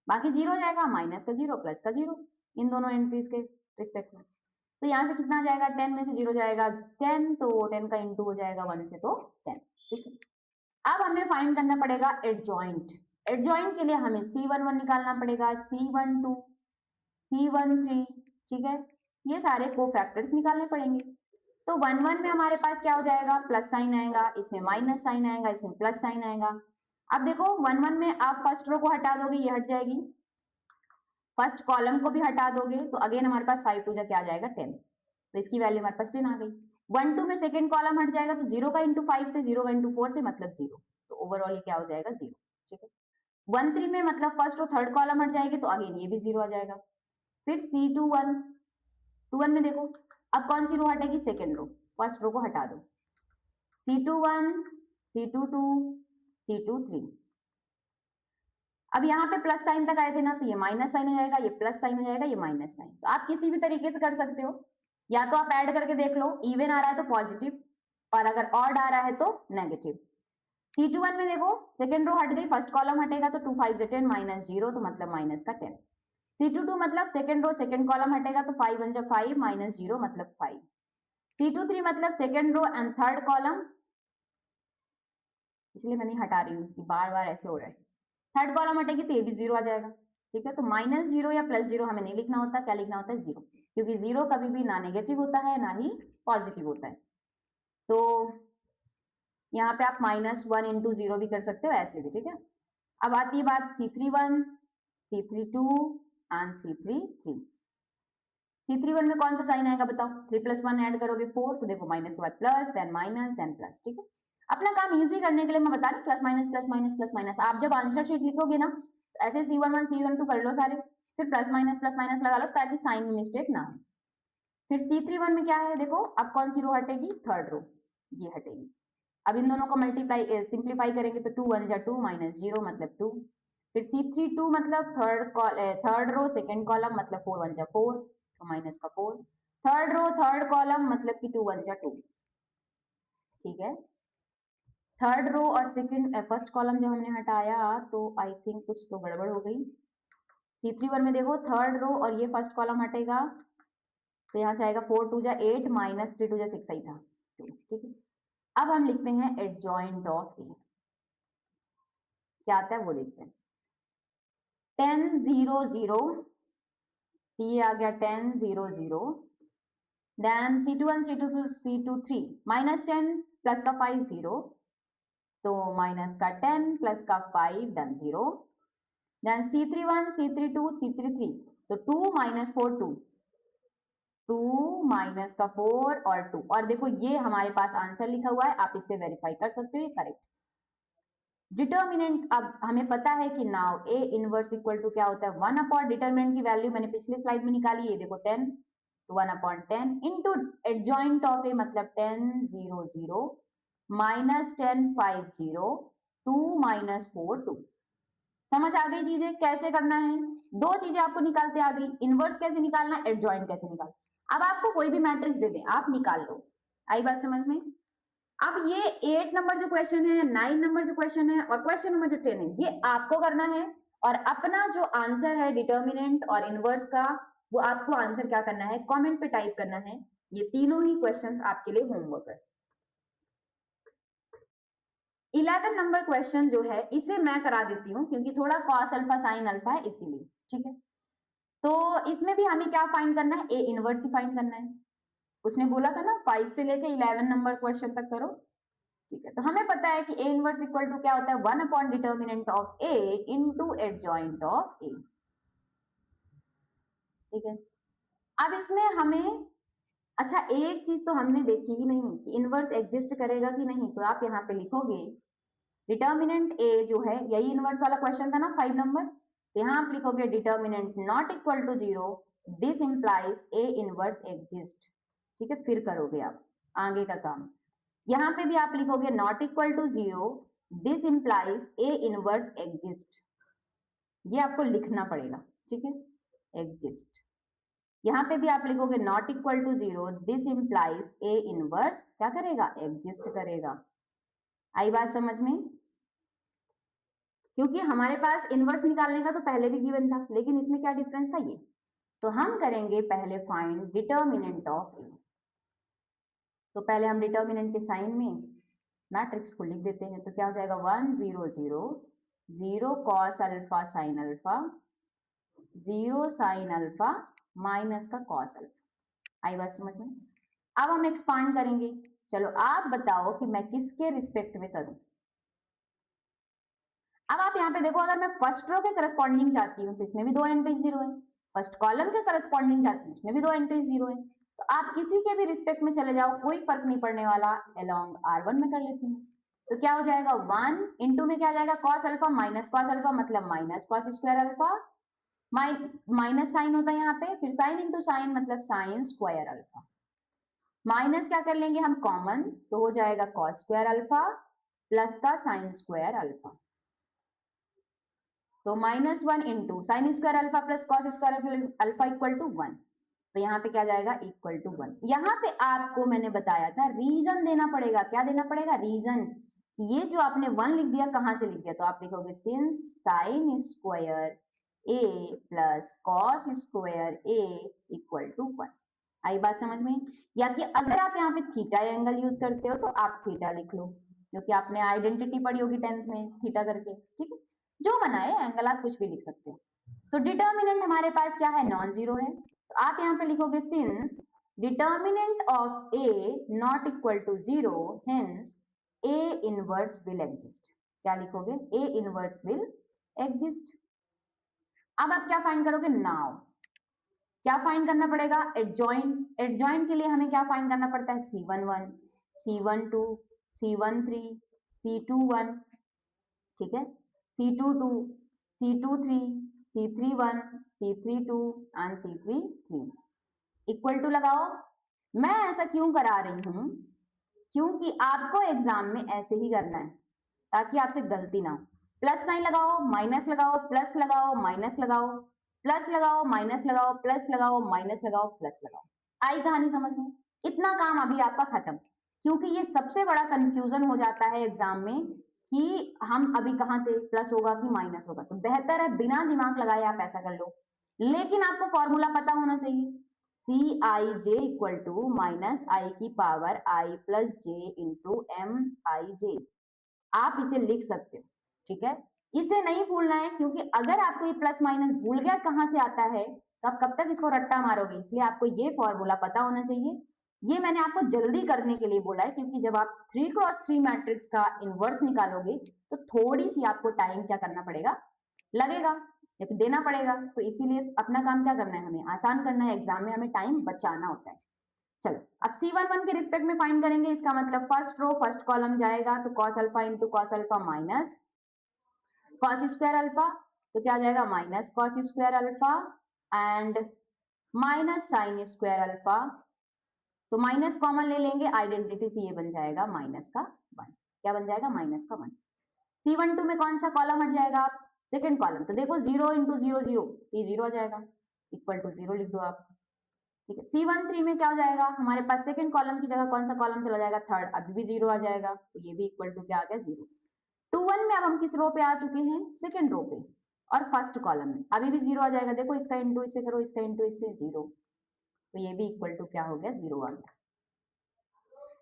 बाकी 0 जाएगा, माइनस का 0 प्लस का 0, इन दोनों एंट्रीज के रिस्पेक्ट में। तो यहाँ से कितना जाएगा, 10 में से 0 जाएगा 10, तो 10 का इंटू हो जाएगा 1 से, तो 10। ठीक है, अब हमें फाइंड करना पड़ेगा एडजॉइंट। एडजॉइंट के लिए हमें C11 निकालना पड़ेगा, C12 C13, ठीक है, ये सारे कोफैक्टर्स निकालने पड़ेंगे। तो 1 1 में हमारे पास क्या हो जाएगा, प्लस साइन आएगा, इसमें माइनस साइन आएगा, इसमें प्लस साइन आएगा। अब देखो 1 1 में आप फर्स्ट रो को हटा दोगे, ये हट जाएगी, फर्स्ट कॉलम को भी हटा दोगे, तो अगेन हमारे पास 5 2 जा क्या आ जाएगा 10, तो इसकी वैल्यू हमारे पास 10 आ गई। 1 2 में सेकंड कॉलम हट जाएगा, तो 0 का इंटू 5 से, 0 का इंटू 4 से मतलब 0, तो ओवरऑल ये क्या हो जाएगा 0। ठीक है, 1 3 में मतलब फर्स्ट रो थर्ड कॉलम हट जाएगी, तो अगेन ये भी 0 आ जाएगा। फिर C21 में देखो अब कौन सी रो हटेगी, सेकेंड रो, फर्स्ट रो को हटा दो, C21 C22 C23। अब यहाँ पे प्लस साइन तक आए थे ना, तो ये माइनस साइन हो जाएगा, ये प्लस साइन हो जाएगा, ये माइनस साइन। तो आप किसी भी तरीके से कर सकते हो, या तो आप ऐड करके देख लो, इवन आ रहा है तो पॉजिटिव, और अगर ऑड आ रहा है तो नेगेटिव। C21 में देखो सेकेंड रो हट गई, फर्स्ट कॉलम हटेगा, तो 2 5 10 माइनस 0, तो मतलब माइनस का 10। C22 मतलब सेकेंड रो सेकेंड कॉलम हटेगा, तो 5 1 5 माइनस 0 मतलब 5। C23 मतलब second row and third column, इसलिए मैं नहीं हटा रही हूँ कि बार बार ऐसे हो रहा है, थर्ड कॉलम हटेगी तो ये भी 0 आ जाएगा। ठीक है, तो -0 या +0 हमें नहीं लिखना होता, क्या लिखना होता है 0, क्योंकि 0 कभी भी ना नेगेटिव होता है ना ही पॉजिटिव होता है। तो यहाँ पे आप -1 इंटू 0 भी कर सकते हो, ऐसे भी। ठीक है, अब आती है बात C31 C32 and C33। C31 में कौन सा साइन आएगा बताओ, 3 + 1 ऐड करोगे 4, तो देखो माइनस के बाद plus, then minus, then plus. ठीक है, अपना काम इजी करने के लिए मैं बता रही हूँ, plus minus plus minus plus minus. आप जब आंसर शीट लिखोगे ना, ऐसे C11 C12 कर लो सारे, फिर प्लस माइनस लगा लो, ताकि साइन में मिस्टेक ना हो। फिर C31 में क्या है देखो, अब कौन सी रो हटेगी, थर्ड रो, ये हटेगी। अब इन दोनों को मल्टीप्लाई सिंप्लीफाई करेंगे, तो 2 1 जा 2 -0 मतलब 2। फिर C32 मतलब थर्ड रो सेकेंड कॉलम, मतलब 4 1 जा 4, तो माइनस का 4। थर्ड रो थर्ड कॉलम मतलब कि 2 1 जा 2। ठीक है, थर्ड रो और सेकंड फर्स्ट कॉलम जब हमने हटाया, तो आई थिंक कुछ तो गड़बड़ हो गई। C31 में देखो थर्ड रो और ये फर्स्ट कॉलम हटेगा, तो यहाँ से आएगा 4 2 जा 8 माइनस 3 2 जा 6 आई था 2। ठीक है, अब हम लिखते हैं एडजॉइंट ऑफ ए, क्या आता है वो देखते हैं। 10 0 0, ये आ गया 10 0 0, then C21 C22 C23 -10 plus का 5 0, तो माइनस का 10 प्लस का 5 done 0, then C31 C32 C33, तो 2 - 4 2, 2 माइनस का 4 और 2, और देखो ये हमारे पास आंसर लिखा हुआ है, आप इससे वेरीफाई कर सकते हो ये करेक्ट। डिटर्मिनेंट, अब हमें पता है कि now A inverse equal to क्या होता है, 1/, डिटर्मिनेंट की वैल्यू मैंने पिछले स्लाइड में निकाली, ये देखो 10, तो 1/10 इंटू एडजॉइंट ऑफ ए मतलब 10 0 0 -10 5 0, 2 माइनस 4 2। समझ आ गई चीजें कैसे करना है? दो चीजें आपको निकालते आ गई, इनवर्स कैसे निकालना है, एडजॉइंट कैसे निकालना। अब आपको कोई भी मैट्रिक्स दे दें, आप निकाल लो। आई बात समझ में? अब ये 8 नंबर जो क्वेश्चन है, 9 नंबर जो क्वेश्चन है और क्वेश्चन नंबर जो 10 है, ये आपको करना है। और अपना जो आंसर है डिटर्मिनेंट और इनवर्स का, वो आपको आंसर क्या करना है, कमेंट पे टाइप करना है। ये तीनों ही क्वेश्चंस आपके लिए होमवर्क है। 11 नंबर क्वेश्चन जो है इसे मैं करा देती हूँ, क्योंकि थोड़ा कॉस अल्फा साइन अल्फा है इसीलिए। ठीक है, तो इसमें भी हमें क्या फाइंड करना है, ए इनवर्स ही फाइंड करना है। उसने बोला था ना 5 से लेके 11 नंबर क्वेश्चन तक करो। ठीक है, तो हमें पता है कि ए इनवर्स इक्वल टू क्या होता है, 1 upon determinant of A into adjoint of A. ठीक है, अब इसमें हमें, अच्छा एक चीज तो हमने देखी ही नहीं कि इनवर्स एग्जिस्ट करेगा कि नहीं, तो आप यहाँ पे लिखोगे डिटर्मिनेंट ए जो है, यही इनवर्स वाला क्वेश्चन था ना 5 नंबर, तो यहाँ आप लिखोगे determinant not equal to 0, this implies A inverse exist. ठीक है, फिर करोगे आप आगे का काम। यहाँ पे भी आप लिखोगे not equal to 0, this implies A inverse exist. ये आपको लिखना पड़ेगा। ठीक है, एग्जिस्ट। यहाँ पे भी आप लिखोगे not equal to 0, this implies A inverse क्या करेगा, एग्जिस्ट करेगा। आई बात समझ में? क्योंकि हमारे पास इनवर्स निकालने का तो पहले भी गिवन था, लेकिन इसमें क्या डिफरेंस था ये, तो हम करेंगे पहले फाइंड डिटर्मिनेंट ऑफ ए। तो पहले हम डिटर्मिनेंट के साइन में मैट्रिक्स को लिख देते हैं, तो क्या हो जाएगा 1 0 0 0 cos alpha sine alpha 0 sign alpha minus का कॉस अल्फा। आई बात समझ में? अब हम एक्सपांड करेंगे। चलो आप बताओ कि मैं किसके रिस्पेक्ट में करूं। अब आप यहाँ पे देखो, अगर मैं फर्स्ट रो के करस्पॉन्डिंग जाती हूँ तो इसमें भी 2 एंट्रीज 0 है, फर्स्ट कॉलम के करस्पॉन्डिंग जाती हूँ इसमें भी 2 एंट्रीज 0 है। तो आप किसी के भी रिस्पेक्ट में चले जाओ, कोई फर्क नहीं पड़ने वाला, अलोंग R1 में कर लेती हूँ। तो क्या हो जाएगा 1 इंटू में क्या जाएगा cos alpha minus cos alpha, मतलब minus cos square alpha, minus sine होता है यहाँ पे, फिर साइन इंटू साइन मतलब साइन स्क्वायर अल्फा। माइनस क्या कर लेंगे हम कॉमन, तो हो जाएगा कॉस स्क्वायर अल्फा प्लस का साइन स्क्वायर अल्फा। तो -1 into sine square alpha plus cos square alpha equal to 1। तो यहाँ पे क्या जाएगा इक्वल टू 1। यहाँ पे आपको मैंने बताया था रीजन देना पड़ेगा। क्या देना पड़ेगा, रीजन। ये जो आपने 1 लिख दिया, कहाँ से लिख दिया, तो आप लिखोगे since sine square A plus cos square A equal to 1। आई बात समझ में? या कि अगर आप यहाँ पे थीटा एंगल यूज करते हो तो आप थीटा लिख लो, क्योंकि आपने आइडेंटिटी पढ़ी होगी 10th में थीटा करके। ठीक है, जो बनाए एंगल आप कुछ भी लिख सकते हो। तो डिटर्मिनेंट हमारे पास क्या है, नॉन जीरो है, तो आप यहाँ पे लिखोगे since determinant of A not equal to 0, hence A inverse will exist. क्या लिखोगे, ए इनवर्स विल एग्जिस्ट। अब आप क्या फाइंड करोगे, नाउ क्या फाइंड करना पड़ेगा, एडजॉइंट। एडजॉइंट के लिए हमें क्या फाइंड करना पड़ता है, C11 C12 C13 C21। ठीक है, C22 C23 C31 C32 and C33 equal to लगाओ। मैं ऐसा क्यों करा रही हूं, क्योंकि आपको एग्जाम में ऐसे ही करना है ताकि आपसे गलती ना हो। प्लस साइन लगाओ, माइनस लगाओ, प्लस लगाओ, माइनस लगाओ, प्लस लगाओ, माइनस लगाओ, प्लस लगाओ, माइनस लगाओ, प्लस लगाओ। आई कहानी समझ में? इतना काम अभी आपका खत्म, क्योंकि ये सबसे बड़ा कंफ्यूजन हो जाता है एग्जाम में कि हम अभी कहाँ थे, प्लस होगा कि माइनस होगा। तो बेहतर है बिना दिमाग लगाए आप ऐसा कर लो, लेकिन आपको फॉर्मूला पता होना चाहिए। सी आई जे इक्वल टू माइनस आई की पावर आई प्लस जे इंटू एम आई जे। आप इसे लिख सकते हो। ठीक है, इसे नहीं भूलना है, क्योंकि अगर आपको ये प्लस माइनस भूल गया कहां से आता है तो आप कब तक इसको रट्टा मारोगे। इसलिए आपको ये फॉर्मूला पता होना चाहिए। ये मैंने आपको जल्दी करने के लिए बोला है, क्योंकि जब आप 3x3 मैट्रिक्स का इनवर्स निकालोगे तो थोड़ी सी आपको टाइम क्या करना पड़ेगा, लगेगा या फिर देना पड़ेगा। तो इसीलिए अपना काम क्या करना है, हमें आसान करना है, एग्जाम में हमें टाइम बचाना होता है। चलो अब C11 के रिस्पेक्ट में फाइंड करेंगे। इसका मतलब फर्स्ट रो फर्स्ट कॉलम जाएगा, तो cos alpha into cos alpha minus cos square alpha, तो क्या जाएगा minus cos square alpha and minus sign square alpha. तो माइनस कॉमन ले लेंगे, आइडेंटिटी से ये बन जाएगा माइनस का 1। क्या बन जाएगा, माइनस का 1। C12 में कौन सा कॉलम हट जाएगा आप, सेकेंड कॉलम, तो देखो 0 इंटू 0 0, ये 0 आ जाएगा, इक्वल टू 0 लिख दो आप, ठीक है। C13 में क्या हो जाएगा, हमारे पास सेकंड कॉलम की जगह कौन सा कॉलम चला जाएगा, थर्ड, अभी भी 0 आ जाएगा, तो ये भी इक्वल टू क्या आ गया, 0। 21 में अब हम किस रो पे आ चुके हैं, सेकंड रो पे, और फर्स्ट कॉलम में अभी भी 0 आ जाएगा, देखो इसका इंटू इससे करो, इसका इंटू इससे 0, तो ये भी इक्वल टू क्या हो गया, 0 आ गया।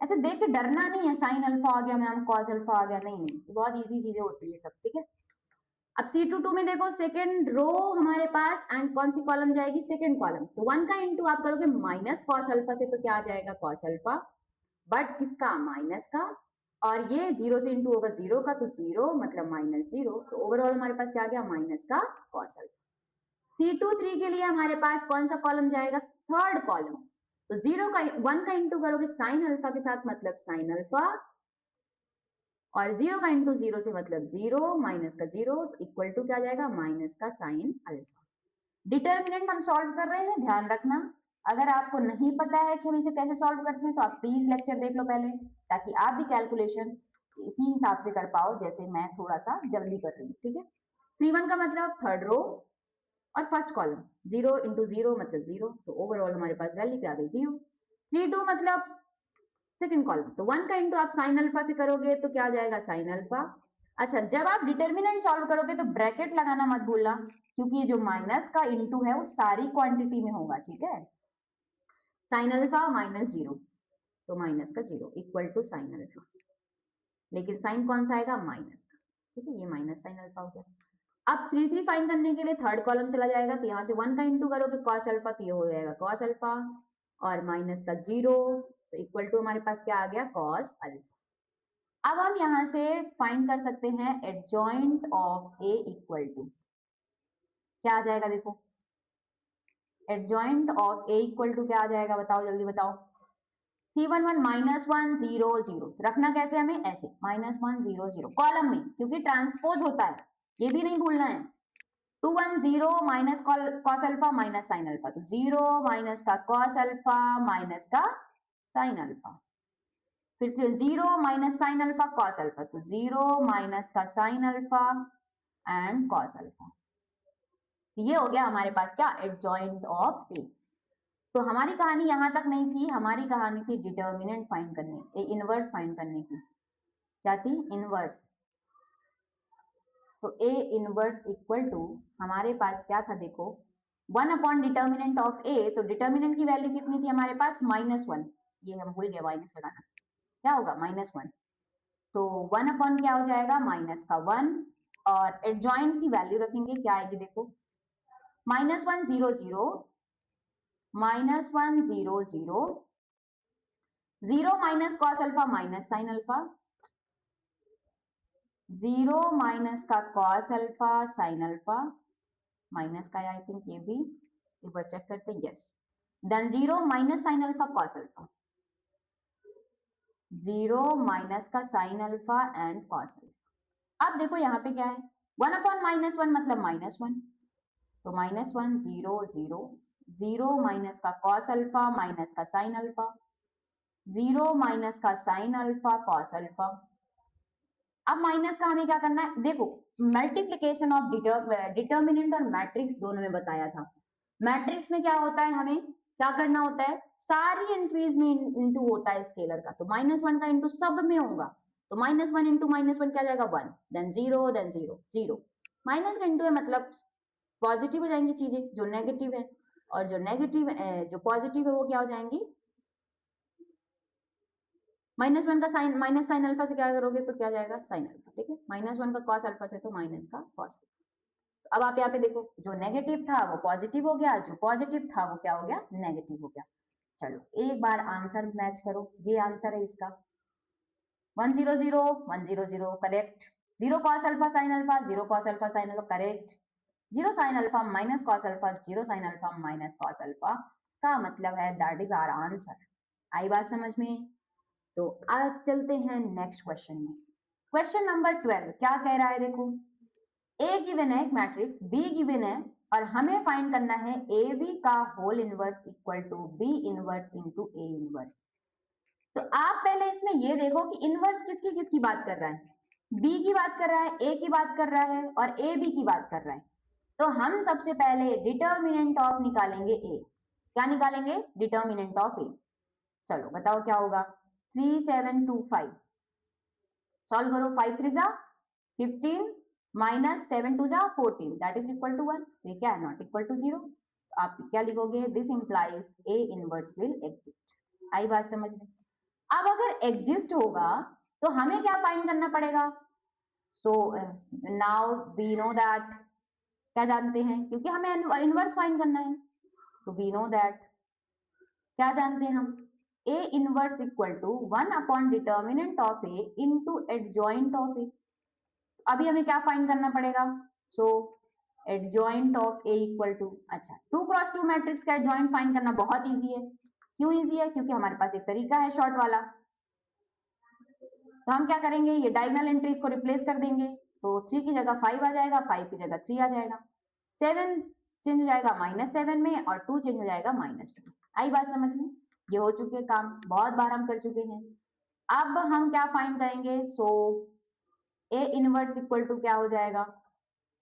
ऐसे देख के डरना नहीं है, साइन अल्फा आ गया मैम, कॉस अल्फा आ गया, नहीं नहीं, बहुत इजी चीजें होती है सब, ठीक है। अब C22 में देखो सेकेंड रो हमारे पास, एंड कौन सी कॉलम जाएगी, सेकेंड कॉलम, तो 1 का इंटू आप करोगे माइनस कॉस अल्फा से, तो क्या आ जाएगा, कॉस अल्फा, बट किसका, माइनस का, और ये 0 से इंटू होगा 0 का, तो 0 मतलब माइनस 0, तो ओवरऑल हमारे पास क्या आ गया, माइनस का कॉस अल्फा। C23 के लिए हमारे पास कौन सा कॉलम जाएगा, थर्ड कॉलम, तो 0 का 1 का इंटू करोगे साइन अल्फा के साथ, मतलब साइन अल्फा, और 0 का इंटू 0 से मतलब 0, माइनस का 0, तो इक्वल टू क्या जाएगा, माइनस का साइन अल्फा। डिटर्मिनेंट हम सॉल्व कर रहे हैं, ध्यान रखना, अगर आपको नहीं पता है कि हम इसे कैसे सॉल्व करते हैं तो आप प्लीज लेक्चर देख लो पहले, ताकि आप भी कैलकुलेशन इसी हिसाब से कर पाओ जैसे मैं थोड़ा सा जल्दी कर रही हूँ, ठीक है। 3 का मतलब थर्ड रो और फर्स्ट कॉलम, 0 इंटू 0 मतलब 0, तो ओवरऑल हमारे पास वैल्यू क्या आ गई, 0। 32 मतलब सेकंड कॉलम, तो 1 का इंटू आप साइन अल्फा से करोगे तो क्या आ जाएगा, साइन अल्फा। अच्छा, जब आप डिटर्मिनेंट सॉल्व करोगे तो ब्रैकेट लगाना मत भूलना, क्योंकि ये जो माइनस का इंटू है वो सारी क्वांटिटी में होगा, ठीक है। साइन अल्फा माइनस 0, तो माइनस का 0 इक्वल टू साइन अल्फा, लेकिन साइन कौन सा आएगा, माइनस का, ठीक है, ये माइनस साइन अल्फा हो गया। अब 3 फाइंड करने के लिए थर्ड कॉलम चला जाएगा, तो यहाँ से 1 का इंटू करोगे कॉस अल्फा, तो ये हो जाएगा कॉस अल्फा, और माइनस का 0, तो इक्वल टू हमारे पास क्या आ गया, कॉस अल्फा। अब हम यहाँ से फाइंड कर सकते हैं adjoint of A equal to, क्या आ जाएगा, देखो adjoint of A equal to क्या आ जाएगा, बताओ जल्दी बताओ, C11 माइनस 1 0 0, रखना कैसे हमें, ऐसे माइनस 1 0 0 कॉलम में, क्योंकि ट्रांसपोज होता है, ये भी नहीं भूलना है। 2 1 0 minus cos alpha minus sine alpha, तो 0 माइनस का कॉस अल्फा माइनस का साइन अल्फा, फिर 0 minus sine alpha cos alpha, तो 0 माइनस का sine alpha and cos alpha, ये हो गया हमारे पास क्या, एडजॉइंट ऑफ ए। तो हमारी कहानी यहां तक नहीं थी, हमारी कहानी थी डिटर्मिनेंट फाइंड करने, इनवर्स फाइंड करने की, क्या थी, इनवर्स। तो ए इनवर्स इक्वल टू हमारे पास क्या था, देखो 1 अपॉन डिटर्मिनेंट ऑफ ए, तो डिटर्मिनेंट की वैल्यू कितनी थी हमारे पास, -1, ये हम भूल गए माइनस लगाना, क्या होगा, -1, तो 1 अपॉन क्या हो जाएगा, माइनस का 1, और एडजॉइंट की वैल्यू रखेंगे, क्या आएगी देखो, -1 0 0, -1 0 0, 0 minus cos alpha minus sine alpha, 0 minus का cos alpha sine alpha, minus का आई थिंक ये भी एक बार चेक करते हैं, yes, then 0 minus sine alpha cos alpha, 0 minus का sine alpha and cos alpha. अब देखो यहाँ पे क्या है, 1 अपॉन -1 मतलब -1, तो -1 0 0, 0 माइनस का कॉस अल्फा माइनस का साइन अल्फा, 0 माइनस का साइन अल्फा कॉस अल्फा। अब माइनस का हमें क्या करना है, देखो मल्टीप्लीकेशन ऑफ डिटर्मिनेंट और मैट्रिक्स दोनों में बताया था। मैट्रिक्स में क्या होता है, हमें क्या करना होता है, सारी एंट्रीज में इंटू होता है स्केलर का, तो -1 का इंटू सब में होगा, तो -1 इंटू -1 क्या जाएगा, 1, देन 0 देन 0 0, माइनस का इंटू है मतलब पॉजिटिव हो जाएंगी चीजें जो नेगेटिव है, और जो नेगेटिव जो पॉजिटिव है वो क्या हो जाएंगी, -1 का साइन, माइनस साइन अल्फा से क्या करोगे तो क्या जाएगा, साइन अल्फा, ठीक है, -1 का कॉस अल्फा से तो माइनस का कॉस। अब आप यहाँ पे देखो जो नेगेटिव था वो पॉजिटिव हो गया, जो पॉजिटिव था वो क्या हो गया, नेगेटिव हो गया। चलो एक बार आंसर मैच करो, ये आंसर है इसका 1 0 0 1 0 0 correct, 0 cos alpha sine alpha 0 cos alpha sine alpha correct, 0 sign alpha minus cos alpha 0 sign alpha minus cos alpha, का मतलब है दैट इज आवर आंसर। आई बात समझ में, तो आज चलते हैं नेक्स्ट क्वेश्चन में। क्वेश्चन नंबर 12 क्या कह रहा है, देखो ए गिवन है, एक मैट्रिक्स बी गिवन है, और हमें फाइंड करना है ए बी का whole inverse equal to B inverse into A inverse. तो आप पहले इसमें ये देखो कि इनवर्स किसकी किसकी बात कर रहा है, बी की बात कर रहा है, ए की बात कर रहा है और ए बी की बात कर रहा है। तो हम सबसे पहले डिटर्मिनेंट ऑफ निकालेंगे ए। क्या निकालेंगे? डिटर्मिनेंट ऑफ ए। चलो बताओ क्या होगा। 3725 सॉल्व करो। 5 3 जा 15 माइनस 7 2 जा 14 दैट इज इक्वल टू 1। ये क्या है? Not equal to 0। आप क्या लिखोगे? This implies A inverse will exist. आई बात समझ में? अब अगर एग्जिस्ट होगा तो हमें क्या फाइंड करना पड़ेगा? So now we know that, क्या जानते हैं? क्योंकि हमें इनवर्स फाइंड करना है, तो वी नो दैट, क्या जानते हैं हम? A inverse equal to 1 upon determinant of A into adjoint of A. अभी हमें क्या फाइंड करना पड़ेगा? So adjoint of A equal to, अच्छा 2 क्रॉस 2 मैट्रिक्स का एडजॉइंट फाइंड करना बहुत इजी है। क्यों इजी है? क्योंकि हमारे पास एक तरीका है शॉर्ट वाला। तो हम क्या करेंगे? ये डायगोनल एंट्रीज को रिप्लेस कर देंगे। तो 3 की जगह 5 आ जाएगा, 5 की जगह 3 आ जाएगा, 7 चेंज हो जाएगा -7 में और 2 चेंज हो जाएगा -2। आई बात समझ में? ये हो चुके काम, बहुत बार हम कर चुके हैं। अब हम क्या फाइंड करेंगे? सो ए इनवर्स इक्वल टू क्या हो जाएगा?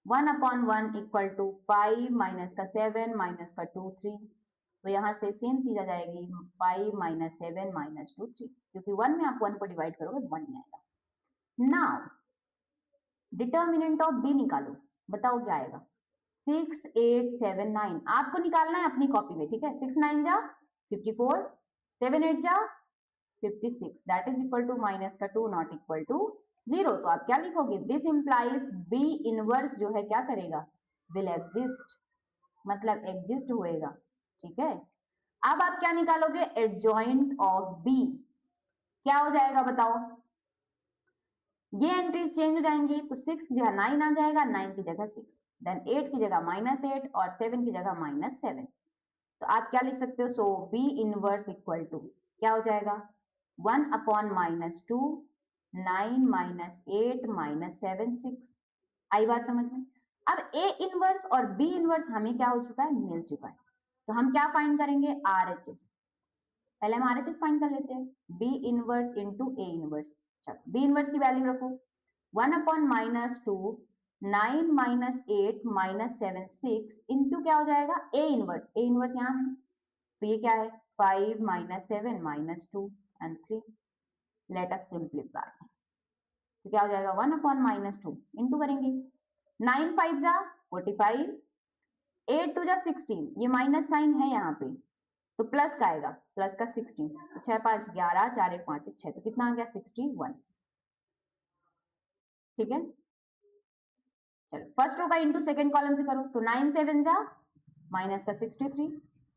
1 अपॉन 1 इक्वल टू 5 माइनस का 7 माइनस का 2 3। तो यहाँ से सेम चीज आ जाएगी 5 माइनस 7 माइनस 2 3, क्योंकि 1 में आप 1 को डिवाइड करोगे 1 ही आएगा। नाउ डिटर्मिनेंट ऑफ बी निकालो, बताओ क्या आएगा? 6 8 7 9 आपको निकालना है अपनी कॉपी में, ठीक है? 6 9 जा 54, 7 8 जा 56 that is equal to minus का 2 नॉट इक्वल टू 0। तो आप क्या लिखोगे? दिस इंप्लाइज बी इनवर्स जो है क्या करेगा? विल एग्जिस्ट, मतलब एग्जिस्ट होएगा, ठीक है? अब आप क्या निकालोगे? Adjoint of B. क्या हो जाएगा बताओ? ये एंट्रीज चेंज हो जाएंगी, तो 6 की जगह 9 आ जाएगा, 9 की जगह 6, देन 8 की जगह -8 और 7 की जगह -7। तो आप क्या लिख सकते हो? सो बी इनवर्स इक्वल टू क्या हो जाएगा? 1 अपॉन -2 9 -8 -7 6। आई बात समझ में? अब ए इनवर्स और बी इनवर्स हमें क्या हो चुका है? मिल चुका है। तो हम क्या फाइंड करेंगे? RHS। पहले हम RHS फाइंड कर लेते हैं। B inverse into A inverse. चलो बी इनवर्स की वैल्यू रखो। 1 अपॉन -2 9 -8 -7 6 इंटू क्या हो जाएगा? ए इनवर्स। ए इनवर्स यहाँ है, तो ये क्या है? 5 -7 -2 एंड 3। Let us simplify. तो क्या हो जाएगा? 1 अपॉन -2 इंटू करेंगे, 9 5 जा 45, 8 2 जा 16, ये माइनस साइन है यहाँ पे, तो प्लस का आएगा, प्लस का 16, तो 6 5 11 4 1 5 1 6, तो कितना आ गया? 61। ठीक है, चलो फर्स्ट रो का इंटू सेकंड कॉलम से करो, तो 9 7 जा माइनस का 63,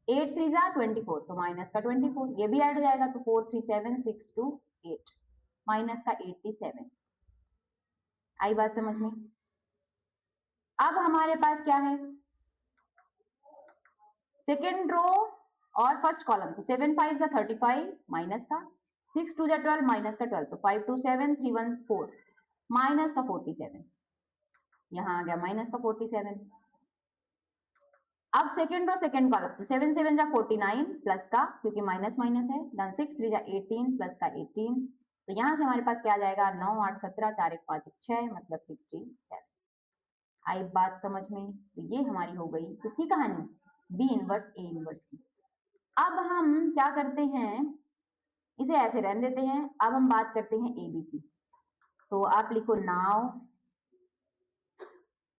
8 3 जा 24, तो माइनस का 24, ये भी ऐड हो जाएगा, तो 4 3 7 6 2 8 माइनस का 87। आई बात समझ में? अब हमारे पास क्या है? सेकेंड रो और फर्स्ट कॉलम, तो 7 5 जा 35 माइनस का, 6 2 जा 12 माइनस का 12, तो 5 2 7 3 1 4 माइनस का 47, यहाँ आ गया माइनस का 47। अब सेकेंड रो सेकेंड कॉलम, तो 7 7 जा 49 प्लस का, क्योंकि माइनस माइनस है, देन 6 3 जा 18 प्लस का 18, तो यहाँ से हमारे पास क्या आ जाएगा? 9 8 17 4 1 5 1 6, मतलब 67। आई बात समझ में? तो ये हमारी हो गई किसकी कहानी? बी इनवर्स ए इनवर्स की। अब हम क्या करते हैं? इसे ऐसे रहने देते हैं। अब हम बात करते हैं ए बी की। तो आप लिखो नाउ,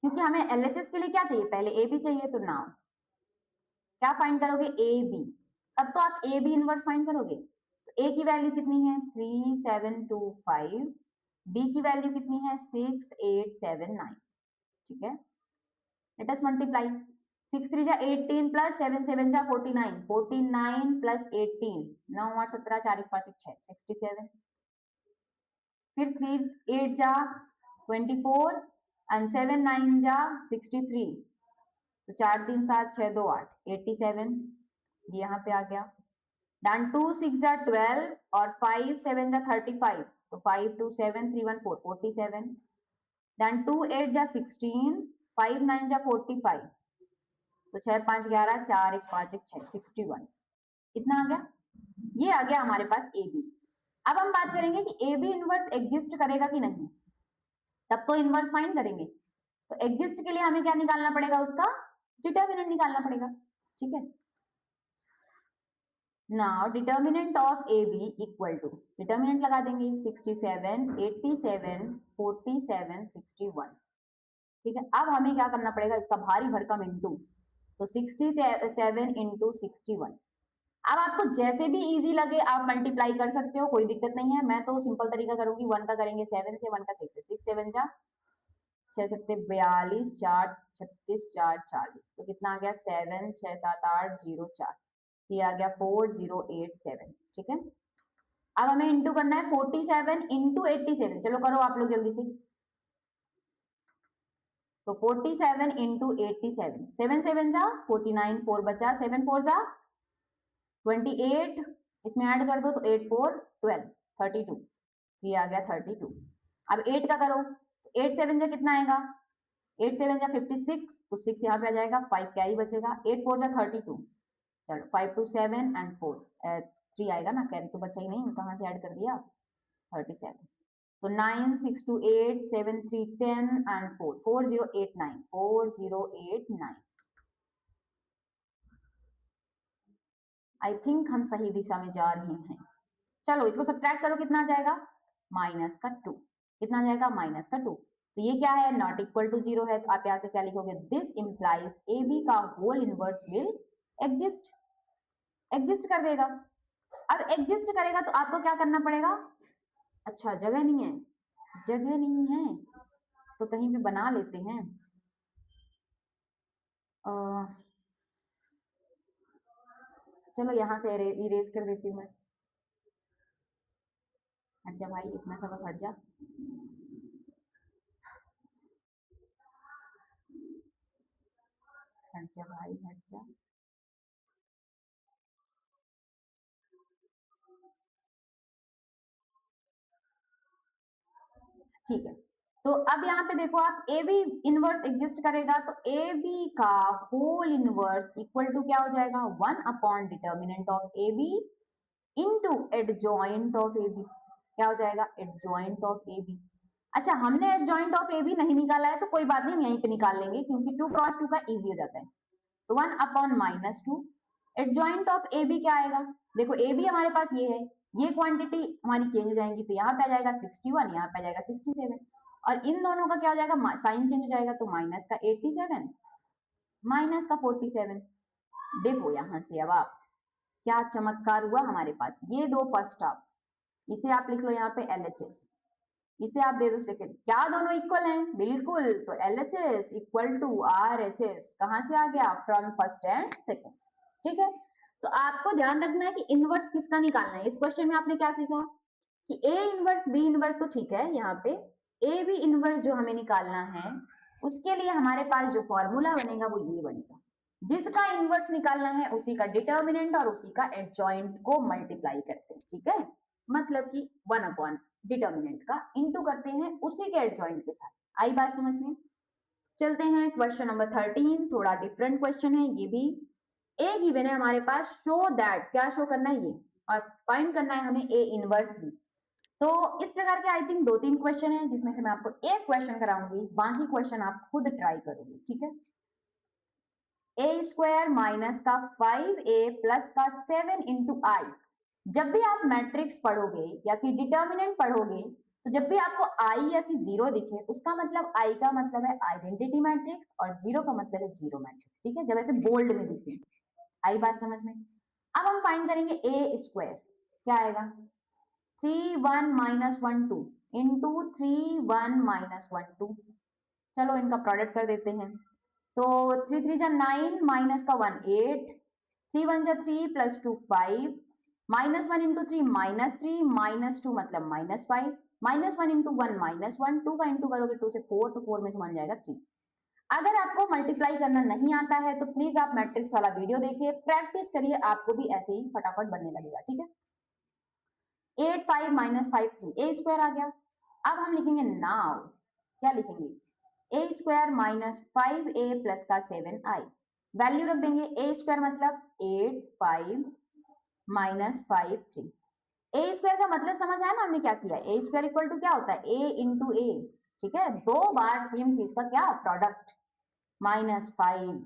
क्योंकि हमें एलएचएस के लिए क्या चाहिए? पहले ए बी चाहिए, तो नाउ क्या फाइंड करोगे? A B. तब तो आप ए बी इनवर्स फाइंड करोगे। तो ए की वैल्यू कितनी है? 3 7 2 5, बी की वैल्यू कितनी है? 6 8 7 9। ठीक है, लेट अस मल्टीप्लाई। 6 3 जा 18 प्लस 7 7 जा 49, 49 प्लस 18, 9 8 17 4 1 5 1 6 67, फिर 3 8 जा 24 एंड 7 9 जा 63, तो 4 3 7 6 2 8 87, ये यहाँ पे आ गया। देन 2 6 जा 12 और 5 7 जा 35, तो 5 2 7 3 1 4 47, देन 2 8 जा 16, 5 9 जा 45, तो 6 5 11 4 1 5 1 6 61। कितना आ गया? ये आ गया हमारे पास ए बी। अब हम बात करेंगे कि ए बी इनवर्स एग्जिस्ट करेगा कि नहीं। तब तो इनवर्स फाइंड करेंगे। तो एग्जिस्ट के लिए हमें क्या निकालना पड़ेगा, उसका डिटर्मिनेंट निकालना पड़ेगा, ठीक है। Now determinant of A B equal to, determinant लगा देंगे 67, 87, 47, 61, ठीक है। अब हमें क्या करना पड़ेगा, इसका भारी भरकम इंटू, तो 67 इंटू 61। अब आपको जैसे भी इजी लगे आप मल्टीप्लाई कर सकते हो, कोई दिक्कत नहीं है। मैं तो सिंपल तरीका करूंगी, 1 का करेंगे 7 से, 1 का 6 से, 6 7 जा 6 7 42, 4 36, 4 40, तो कितना आ गया 7 6 7 8 0 4, ये आ गया 4087, ठीक है। अब हमें इंटू करना है 47 इंटू 87, चलो करो आप लोग जल्दी से। तो 47 इंटू 87, 7 7 जा 49, 4 बचा, 7 4 जा 28, इसमें ऐड कर दो तो 8 4 12, 32, ये आ गया 32। अब 8 का करो, 8 7 जा कितना आएगा, 8 7 जा 56, तो 6 यहाँ पे आ जाएगा, 5 क्या ही बचेगा, 8 4 जा 32, चलो 5 2 7 एंड 4 3 आएगा ना, कैरी तो बचा ही नहीं, कहाँ से ऐड कर दिया 37। तो 9 6 2 8 7 3 10 एंड 4 4089, 4089। आई थिंक हम सही दिशा में जा रहे हैं। चलो इसको सब्ट्रैक्ट करो, कितना आ जाएगा माइनस का 2, कितना आ जाएगा माइनस का 2। तो ये क्या है, नॉट इक्वल टू 0 है, तो आप यहाँ से क्या लिखोगे, दिस इंप्लाइज ए बी का whole inverse will exist, exist कर देगा। अब एग्जिस्ट करेगा तो आपको क्या करना पड़ेगा, अच्छा जगह नहीं है, जगह नहीं है तो कहीं पे बना लेते हैं। चलो यहाँ से इरेज कर देती हूँ मैं, हट जा भाई, इतना सा बस हट जा। हट जा भाई हट जा। ठीक है, तो अब यहाँ पे देखो आप, ए बी इनवर्स एग्जिस्ट करेगा तो ए बी का होल इनवर्स इक्वल टू क्या हो जाएगा, 1 upon determinant of A B into adjoint of A B, क्या हो जाएगा एडजॉइंट ऑफ ए बी। अच्छा हमने एडजॉइंट ऑफ ए बी नहीं निकाला है तो कोई बात नहीं, हम यहीं पे निकाल लेंगे क्योंकि 2 क्रॉस 2 का इजी हो जाता है। तो 1 upon minus 2, adjoint of A B क्या आएगा, देखो ए बी हमारे पास ये है, ये क्वांटिटी हमारी चेंज हो जाएंगी, तो यहाँ पे आ जाएगा 61, यहाँ पे आ जाएगा 67, और इन दोनों का क्या हो जाएगा, साइन चेंज हो जाएगा, तो माइनस का 87 माइनस का 47। देखो यहाँ से अब आप क्या चमत्कार हुआ हमारे पास, ये दो फर्स्ट हाफ, इसे आप लिख लो यहाँ पे LHS, इसे आप दे दो सेकेंड, क्या दोनों इक्वल हैं, बिल्कुल, तो LHS इक्वल टू RHS कहां से आ गया, फ्रॉम फर्स्ट एंड सेकेंड, ठीक है। तो आपको ध्यान रखना है कि इनवर्स किसका निकालना है। इस क्वेश्चन में आपने क्या सीखा कि ए इनवर्स बी इनवर्स तो ठीक है, यहाँ पे ए बी इनवर्स जो हमें निकालना है उसके लिए हमारे पास जो फॉर्मूला बनेगा वो ये बनेगा, जिसका इनवर्स निकालना है उसी का डिटर्मिनेंट और उसी का एडजॉइंट को मल्टीप्लाई करते हैं, ठीक है। मतलब कि 1 अपॉन डिटर्मिनेंट का इंटू करते हैं उसी के एडजॉइंट के साथ। आई बात समझ में। चलते हैं क्वेश्चन नंबर 13, थोड़ा डिफरेंट क्वेश्चन है ये भी। ए गिवन है हमारे पास, शो दैट, क्या शो करना है ये, और फाइंड करना है हमें ए इनवर्स बी। तो इस प्रकार के आई थिंक 2-3 क्वेश्चन है जिसमें से मैं आपको एक क्वेश्चन कराऊंगी, बाकी क्वेश्चन आप खुद ट्राई करोगे, ठीक है। ए स्क्वायर माइनस का 5a प्लस का 7 इंटू आई। जब भी आप मैट्रिक्स पढ़ोगे या कि डिटर्मिनेंट पढ़ोगे तो जब भी आपको आई या कि जीरो दिखे उसका मतलब आई का मतलब है आइडेंटिटी मैट्रिक्स और जीरो का मतलब है जीरो मैट्रिक्स, ठीक है, जब ऐसे बोल्ड में दिखे। आई बात समझ में। अब हम फाइंड करेंगे ए स्क्वायर, क्या आएगा 3 1 माइनस 1 2 इंटू 3 1 माइनस 1 2, चलो इनका प्रोडक्ट कर देते हैं। तो 3 3 जा 9 माइनस का 1 8, 3 1 जा 3 plus 2 5, minus 1 into 3 minus 3, minus 2 मतलब माइनस 5, माइनस 1 इंटू 1 माइनस 1, 2 का इंटू करोगे 2 से 4, तो 4 में से बन जाएगा 3। अगर आपको मल्टीप्लाई करना नहीं आता है तो प्लीज आप मैट्रिक्स वाला वीडियो देखिए, प्रैक्टिस करिए, आपको भी ऐसे ही फटाफट बनने लगेगा, ठीक है। 8 5 माइनस 5 3, ए स्क्वायर आ गया। अब हम लिखेंगे नाउ, क्या लिखेंगे, ए स्क्वायर माइनस 5a प्लस का 7i, वैल्यू रख देंगे, ए स्क्वायर मतलब 8 5 माइनस 5 3। ए स्क्वायर का मतलब समझ आया ना हमने क्या किया, ए स्क्वायर इक्वल टू क्या होता है, ए इंटू ए, ठीक है, 2 बार सेम चीज का क्या प्रोडक्ट, -5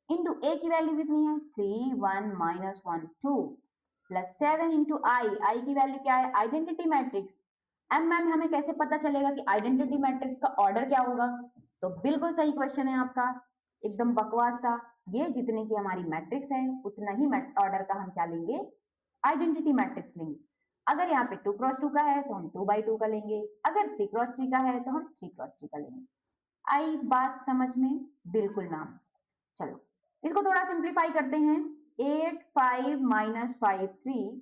इंटू ए की वैल्यू कितनी है 3 1 -1 2 प्लस 7 इंटू आई की वैल्यू क्या है आइडेंटिटी मैट्रिक्स। मैम हमें कैसे पता चलेगा कि आइडेंटिटी मैट्रिक्स का ऑर्डर क्या होगा? तो बिल्कुल सही क्वेश्चन है आपका, एकदम बकवास सा। ये जितने की हमारी मैट्रिक्स है उतना ही ऑर्डर का हम क्या लेंगे, आइडेंटिटी मैट्रिक्स लेंगे। अगर यहाँ पे 2 क्रॉस 2 का है तो हम 2 बाई 2 का लेंगे, अगर 3 क्रॉस 3 का है तो हम 3 क्रॉस 3 का लेंगे। आई बात समझ में? बिल्कुल मैम। चलो इसको थोड़ा सिंप्लीफाई करते हैं। 8 5 -5 3,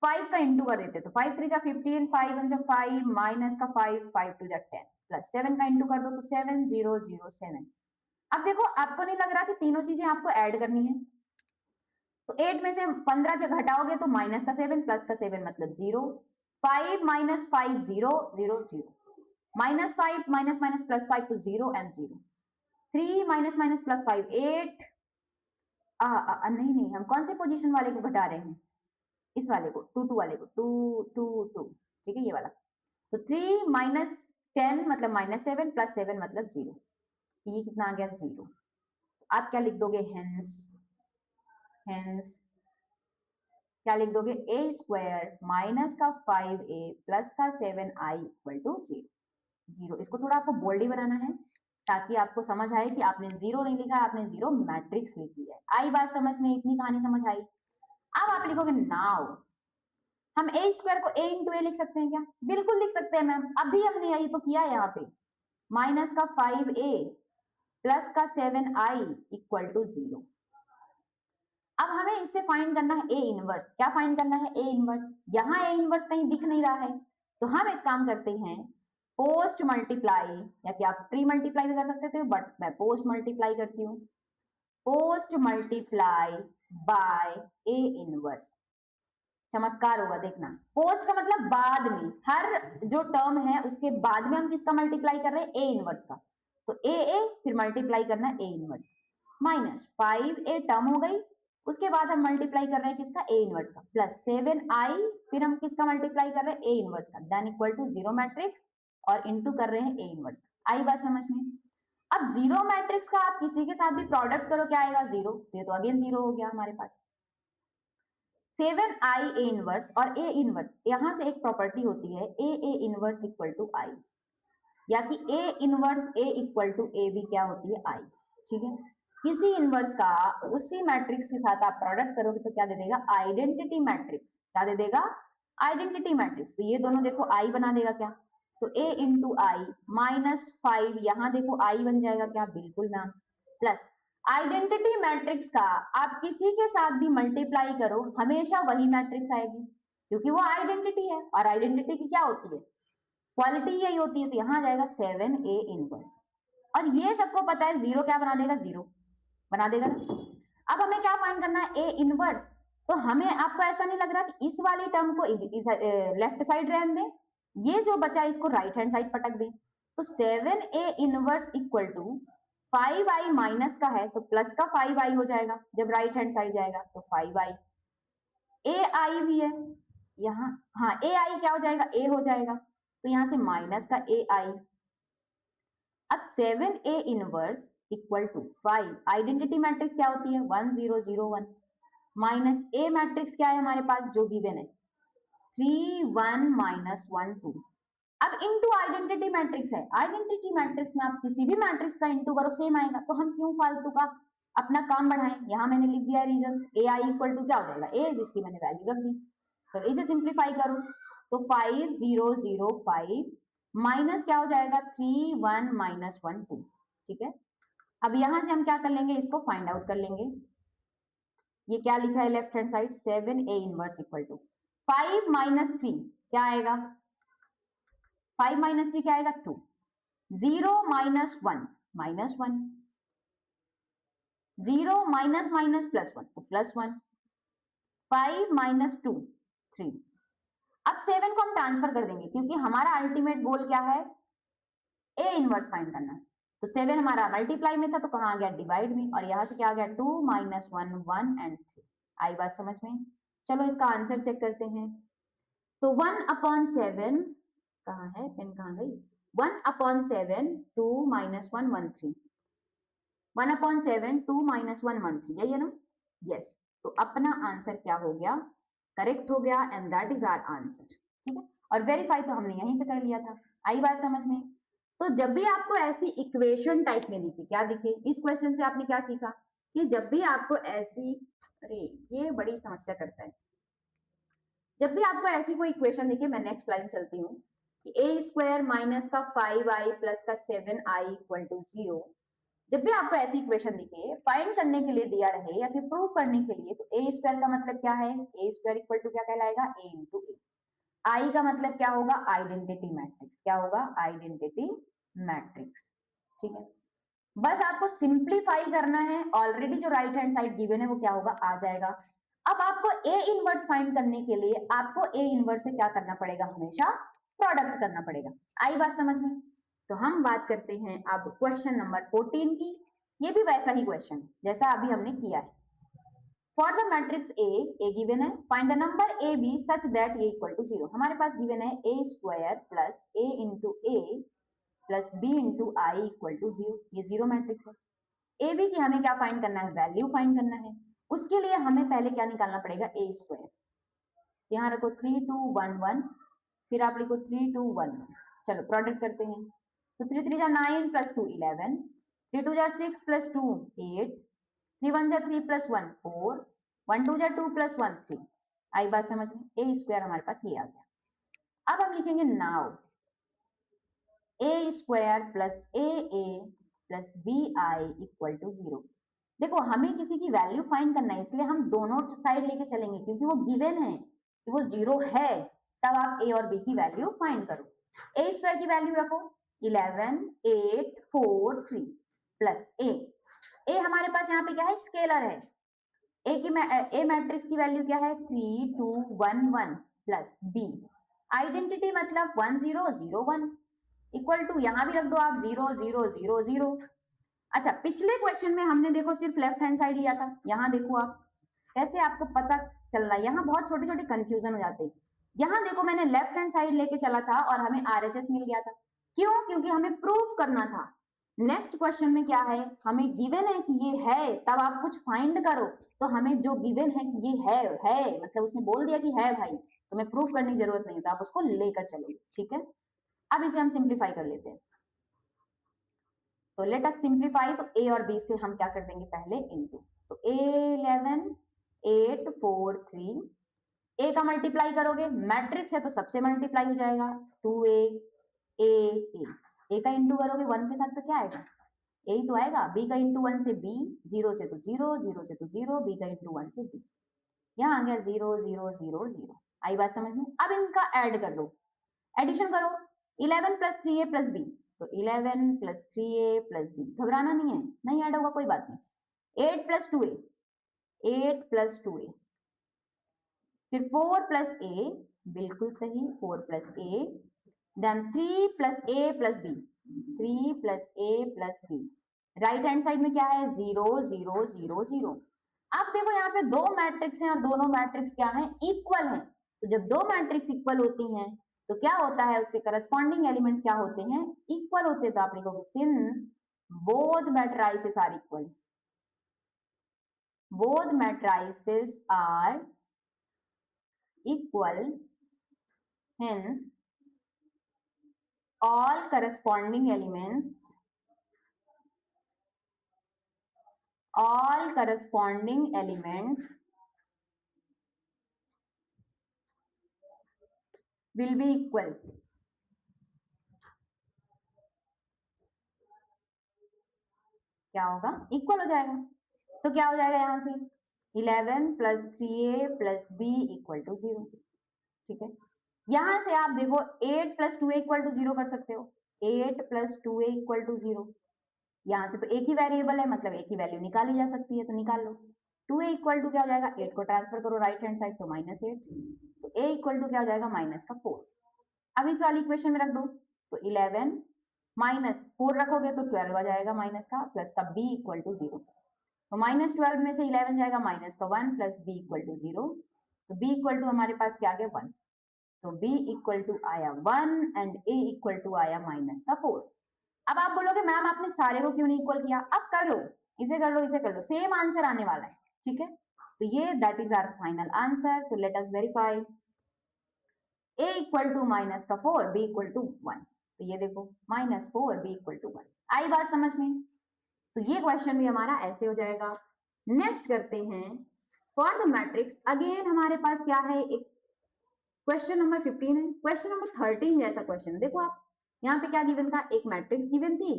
5 का इंटू कर देते, तो 5 3 जा 15, 5 1 जा 5 माइनस का 5 5 2 जा 10 प्लस 7 का इंटू कर दो तो 7 0 0 7। अब देखो आपको नहीं लग रहा कि तीनों चीजें आपको ऐड करनी है, तो 8 में से 15 जब घटाओगे तो माइनस का 7 प्लस का 7 मतलब 0, 5 minus 5 0 0 0, minus 5 minus minus plus 5 तो 0 एंड 0, 3 माइनस माइनस प्लस 5 8। नहीं नहीं, हम कौन से पोजीशन वाले को घटा रहे हैं, इस वाले को 2 2 वाले को 2 2 2, ठीक है ये वाला। तो 3 माइनस 10 मतलब -7 प्लस 7 मतलब 0, ये कितना आ गया 0। आप क्या लिख दोगे, हेंस हेंस क्या लिख दोगे, ए स्क्वायर माइनस का 5a प्लस का 7i इक्वल टू 0 0। इसको थोड़ा आपको बोल्ड ही बनाना है ताकि आपको समझ आए कि आपने 0 नहीं लिखा है, आपने 0 मैट्रिक्स लिख दिया है। आई बात समझ में, इतनी कहानी समझ आई। अब आप लिखोगे नाउ, हम ए स्क्वायर को a इंटू ए लिख सकते हैं क्या? बिल्कुल लिख सकते हैं मैम, अभी हमने यही तो किया है यहाँ पे, माइनस का 5a प्लस का 7i इक्वल टू 0। अब हमें इससे फाइंड करना है ए इनवर्स। क्या फाइंड करना है, ए इनवर्स। यहाँ ए इनवर्स कहीं दिख नहीं रहा है, तो हम एक काम करते हैं, पोस्ट मल्टीप्लाई, या कि आप प्री मल्टीप्लाई भी कर सकते हो, बट मैं पोस्ट मल्टीप्लाई करती हूँ। Post multiply by A inverse, चमत्कार होगा देखना। पोस्ट का मतलब बाद में, हर जो टर्म है उसके बाद में हम किसका मल्टीप्लाई कर रहे हैं, ए इनवर्स का। तो ए फिर मल्टीप्लाई करना A inverse, minus 5a term हो गई, उसके बाद हम मल्टीप्लाई कर रहे हैं किसका, ए इनवर्स का, प्लस 7i, फिर हम किसका मल्टीप्लाई कर रहे हैं, ए इनवर्स का, देन इक्वल टू 0 मैट्रिक्स और इनटू कर रहे हैं ए इनवर्स का। आई बात समझ में? अब 0 मैट्रिक्स का आप किसी के साथ भी प्रोडक्ट करो, क्या आएगा 0, ये तो अगेन 0 हो गया हमारे पास। 7i ए इनवर्स और ए इनवर्स, यहां से एक प्रॉपर्टी होती है A inverse equal to I, या कि A inverse A equal to A भी क्या होती है, आई। ठीक है, किसी इनवर्स का उसी मैट्रिक्स के साथ आप प्रोडक्ट करोगे तो क्या दे देगा, आइडेंटिटी मैट्रिक्स। क्या दे देगा, आइडेंटिटी मैट्रिक्स। तो ये दोनों देखो आई बना देगा क्या, तो ए इंटू आई माइनस 5, यहां देखो आई बन जाएगा क्या, बिल्कुल मैम, प्लस आइडेंटिटी मैट्रिक्स का आप किसी के साथ भी मल्टीप्लाई करो हमेशा वही मैट्रिक्स आएगी, क्योंकि वो आइडेंटिटी है, और आइडेंटिटी की क्या होती है, क्वालिटी यही होती है। तो यहां जाएगा 7a इनवर्स, और ये सबको पता है 0 क्या बना देगा, 0 बना देगा ना। अब हमें क्या फाइंड करना है, ए इनवर्स। तो हमें, आपको ऐसा नहीं लग रहा कि इस वाली टर्म को लेफ्ट साइड रहने दें, ये जो बचा इसको राइट हैंड साइड पटक दें, तो 7a inverse equal to 5i minus का है तो प्लस का 5i हो जाएगा, जब राइट हैंड साइड जाएगा तो 5i। ए आई भी है यहाँ, हाँ ए आई क्या हो जाएगा, ए हो जाएगा, तो यहां से माइनस का ए आई। अब 7a inverse equal to 5, identity matrix क्या होती है 1 0 0 1, माइनस ए मैट्रिक्स क्या है हमारे पास जो गिवन है 3 1 माइनस 1 2। अब इनटू आइडेंटिटी मैट्रिक्स है, आइडेंटिटी मैट्रिक्स में आप किसी भी मैट्रिक्स का इनटू करो सेम आएगा, तो हम क्यों फालतू का अपना काम बढ़ाएं। यहाँ मैंने लिख दिया reason, A I equal to क्या हो जाएगा, ए, जिसकी मैंने वैल्यू रख दी। तो इसे सिंप्लीफाई करो तो 5 0 0 5 माइनस क्या हो जाएगा 3 1 माइनस 1 2। ठीक है, अब यहां से हम क्या कर लेंगे, इसको फाइंड आउट कर लेंगे। ये क्या लिखा है left hand side, 7a inverse equal to 5 minus 3 क्या आएगा, 5 माइनस 3 क्या आएगा 2, 0 minus 1 minus 1, 0 minus minus plus 1 तो प्लस 1, 5 माइनस 2 3। अब 7 को हम ट्रांसफर कर देंगे क्योंकि हमारा अल्टीमेट गोल क्या है, ए इनवर्स फाइंड करना है। तो 7 हमारा मल्टीप्लाई में था तो कहाँ आ गया, डिवाइड में, और यहां से क्या आ गया 2 माइनस 1 1 एंड 3। आई बात समझ में? चलो इसका आंसर चेक करते हैं। तो 1/7 कहाँ है, पेन कहाँ गई, 1/7 2 - 1 1 3, 1/7 2 - 1 1 3, यही है ना? यस, तो अपना आंसर क्या हो गया? करेक्ट हो गया and that is our answer. ठीक है, और वेरीफाई तो हमने यहीं पे कर लिया था। आई बात समझ में? तो जब भी आपको ऐसी इक्वेशन टाइप में दिखे, क्या दिखे? इस क्वेश्चन से आपने क्या सीखा कि जब भी आपको ऐसी, अरे ये बड़ी समस्या करता है, जब भी आपको ऐसी कोई इक्वेशन दिखे, मैं नेक्स्ट लाइन चलती हूँ, कि a² माइनस का 5i प्लस का 7i इक्वल टू 0, जब भी आपको ऐसी इक्वेशन दिखे, फाइंड करने के लिए दिया रहे या फिर प्रूव करने के लिए, तो a² का मतलब क्या है? a² इक्वल टू क्या कहलाएगा? a into a। आई का मतलब क्या होगा? Identity matrix. क्या होगा? Identity matrix. ठीक है, बस आपको सिंप्लीफाई करना है, ऑलरेडी जो राइट हैंड साइड गिवन है वो क्या होगा? आ जाएगा। अब आपको ए इनवर्स फाइंड करने के लिए आपको ए इनवर्स से क्या करना पड़ेगा? हमेशा प्रोडक्ट करना पड़ेगा। आई बात समझ में? तो हम बात करते हैं अब क्वेश्चन नंबर 14 की। ये भी वैसा ही क्वेश्चन जैसा अभी हमने किया है। For the matrix A given है, find the number AB such that A equal to 0। हमारे पास given है A² plus A into A plus B into I equal to 0। ये 0 मैट्रिक्स है। AB की हमें क्या फाइंड करना है? वैल्यू फाइंड करना है। उसके लिए हमें पहले क्या निकालना पड़ेगा? A²। यहाँ रखो 3 2 1 1, फिर आप लिखो 3 2 1 1। चलो प्रोडक्ट करते हैं। तो 3 3 जा 9 plus 2 11, 3 2 जा 6 plus 2 8, 3 1 जा 3 plus 1 4, 1 2 जा 2 plus 1 3। आई बात समझ में? A² हमारे पास ये आ गया। अब हम लिखेंगे now A² plus AA plus BI equal to 0। देखो हमें किसी की वैल्यू फाइंड करना है, इसलिए हम दोनों साइड लेके चलेंगे, क्योंकि वो गिवन है कि वो 0 है, तब आप A और B की वैल्यू फाइंड करो। A² की वैल्यू रखो 11 8 4 3 प्लस A हमारे पास यहाँ पे क्या है? स्केलर है। A मैट्रिक्स की वैल्यू क्या है? 3 2 1 1 प्लस B आइडेंटिटी मतलब 1 0 0 1 इक्वल टू, यहाँ भी रख दो आप 0 0 0 0। अच्छा, पिछले क्वेश्चन में हमने देखो सिर्फ लेफ्ट हैंड साइड लिया था, यहाँ देखो आप कैसे आपको पता चल रहा है। यहाँ बहुत छोटे छोटे कंफ्यूजन हो जाते हैं। यहाँ देखो मैंने लेफ्ट हैंड साइड लेके चला था और हमें RHS मिल गया था। क्यों? क्योंकि हमें प्रूफ करना था। नेक्स्ट क्वेश्चन में क्या है? हमें गिवन है कि ये है, तब आप कुछ फाइंड करो। तो हमें जो गिवन है कि ये है मतलब उसने बोल दिया कि है भाई, तो मैं प्रूफ करने की जरूरत नहीं, तो आप उसको लेकर चलोगे। ठीक है, अब इसे हम सिंप्लीफाई कर लेते हैं। तो लेट अस सिंप्लीफाई। तो A और B से हम क्या कर देंगे? पहले इनटू। तो A11 8 4 3, A का मल्टीप्लाई करोगे, मैट्रिक्स है तो सबसे मल्टीप्लाई हो जाएगा 2A A का इंटू करोगे 1 के साथ तो क्या आएगा? A ही तो आएगा। B का इंटू 1 से B, 0 से तो 0 0 से तो 0, B का इंटू 1 से B, यहाँ आ गया 0 0 0 0। आई बात समझ में? अब इनका ऐड कर दो, एडिशन करो 11 प्लस 3A प्लस B, तो 11 प्लस 3A प्लस B। घबराना नहीं है, नहीं ऐड होगा कोई बात नहीं। 8 प्लस 2A, 8 प्लस 2A, फिर 4 प्लस A, बिल्कुल सही 4 plus A, then 3 plus A plus B, 3 plus A plus B। Right hand side में क्या है? 0 0 0 0। अब देखो यहाँ पे दो मैट्रिक्स हैं और दोनों मैट्रिक्स क्या है? इक्वल हैं। तो जब दो मैट्रिक्स इक्वल होती हैं तो क्या होता है? उसके करस्पॉन्डिंग एलिमेंट्स क्या होते हैं? इक्वल होते हैं। तो आप लिखोगे since both matrices are equal, both matrices are equal, hence all corresponding elements will be equal। क्या होगा? इक्वल हो जाएगा। तो क्या हो जाएगा यहाँ से? 11 plus 3A plus B equal to 0। ठीक है, यहां से आप देखो 8 प्लस 2A इक्वल टू 0 कर सकते हो। 8 प्लस 2A इक्वल टू 0, यहाँ से तो एक ही वेरिएबल है, मतलब एक ही वैल्यू निकाली जा सकती है, तो निकाल लो। 2A इक्वल टू क्या हो जाएगा? 8 को ट्रांसफर करो राइट हैंड साइड, तो -8, तो A इक्वल टू क्या हो जाएगा? -4। अब इस वाली इक्वेशन में रख दो, तो 11 -4 रखोगे तो 12 आ जाएगा माइनस का, प्लस का B इक्वल टू 0। तो -12 में से 11 जाएगा -1 प्लस B इक्वल टू 0, तो B इक्वल टू हमारे पास क्या आ गया? 1। तो b इक्वल टू आया 1 एंड a इक्वल टू आया माइनस का 4। अब आप बोलोगे मैम आपने सारे को क्यों नहीं इक्वल किया? अब कर लो, इसे कर लो, इसे कर लो, सेम आंसर आने वाला है, ठीक है। तो ये that is our final answer. तो let us verify, a equal to minus का 4, b इक्वल टू 1। तो ये देखो -4 b इक्वल टू 1। आई बात समझ में? तो ये क्वेश्चन भी हमारा ऐसे हो जाएगा। नेक्स्ट करते हैं फॉर द मैट्रिक्स। अगेन हमारे पास क्या है, एक क्वेश्चन नंबर 15 है। क्वेश्चन नंबर 13 जैसा क्वेश्चन। देखो आप यहाँ पे क्या गिवन था, एक मैट्रिक्स गिवन थी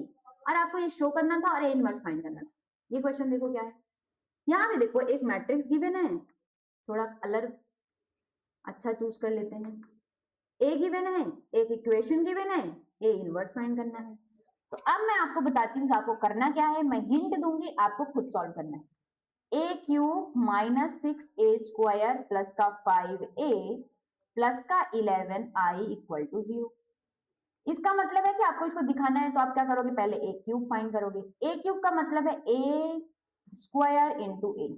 और आपको ये शो करना था और ए इनवर्स फाइंड करना था। ये क्वेश्चन देखो क्या है, यहाँ पे देखो एक मैट्रिक्स गिवन है, थोड़ा कलर अच्छा चूज कर लेते हैं। ए गिवन है, एक इक्वेशन गिवन है, ए इनवर्स फाइंड करना है। तो अब मैं आपको बताती हूँ कि आपको करना क्या है, मैं हिंट दूंगी, आपको खुद सॉल्व करना है। A cube minus 6a square plus का 5a प्लस का 11i इक्वल टू 0। इसका मतलब है कि आपको इसको दिखाना है, तो आप क्या करोगे, पहले ए क्यूब फाइंड करोगे। ए क्यूब का मतलब है ए स्क्वायर इंटू ए।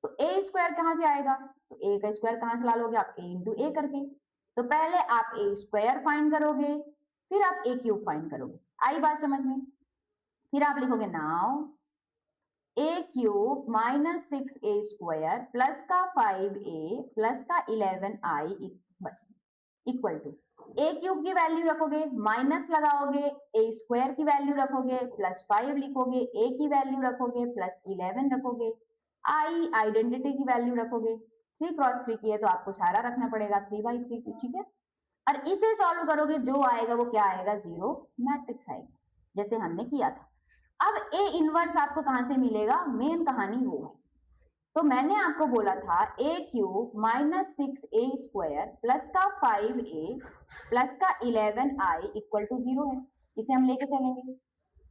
तो ए स्क्वायर कहां से आएगा, तो ए का स्क्वायर कहां से ला लोगे आप, ए इंटू ए करके। तो पहले आप ए स्क्वायर फाइंड करोगे, फिर आप ए क्यूब फाइंड करोगे। आई बात समझ में? फिर आप लिखोगे now A cube minus 6a square plus का 5a प्लस का 11i बस इक्वल टू ए क्यूब की वैल्यू रखोगे, माइनस लगाओगे, ए स्क्वायर की वैल्यू रखोगे, प्लस 5 लिखोगे, ए की वैल्यू रखोगे, प्लस 11 रखोगे, आई आइडेंटिटी की वैल्यू रखोगे। 3 क्रॉस 3 की है तो आपको सारा रखना पड़ेगा 3/3 की, ठीक है। और इसे सॉल्व करोगे, जो आएगा वो क्या आएगा, 0 मैट्रिक्स आएगा, जैसे हमने किया था। अब ए इनवर्स आपको कहां से मिलेगा, मेन कहानी वो है। तो मैंने आपको बोला था A cube minus 6a square plus का 5a प्लस का 11i इक्वल टू 0 है। इसे हम लेके चलेंगे।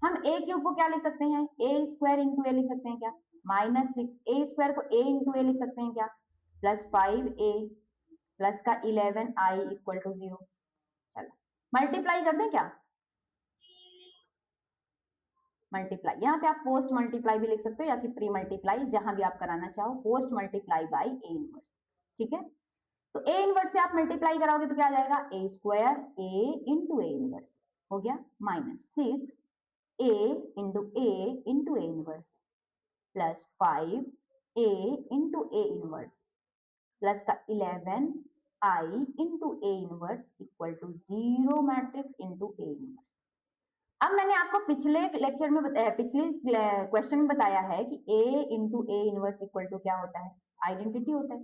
हम ए क्यूब को क्या लिख सकते हैं, ए स्क्वायर इंटू ए लिख सकते हैं क्या, -6a स्क्वायर को ए इंटू ए लिख सकते हैं क्या, प्लस 5a प्लस का 11i इक्वल टू 0। चलो मल्टीप्लाई कर दें क्या, मल्टीप्लाई, यहाँ पे आप पोस्ट मल्टीप्लाई भी लिख सकते हो या फिर प्री मल्टीप्लाई, जहां भी आप कराना चाहो, post multiply by A inverse, ठीक है। तो ए इनवर्स से आप मल्टीप्लाई कराओगे तो क्या आ जाएगा, A square A into A inverse हो गया, -6 A into A inverse plus 5 A into A inverse plus का 11 I into A inverse equal to 0 matrix into A inverse. अब मैंने आपको पिछले लेक्चर में बताया, पिछले क्वेश्चन में बताया है कि a into A inverse equal to क्या होता है, आइडेंटिटी होता है।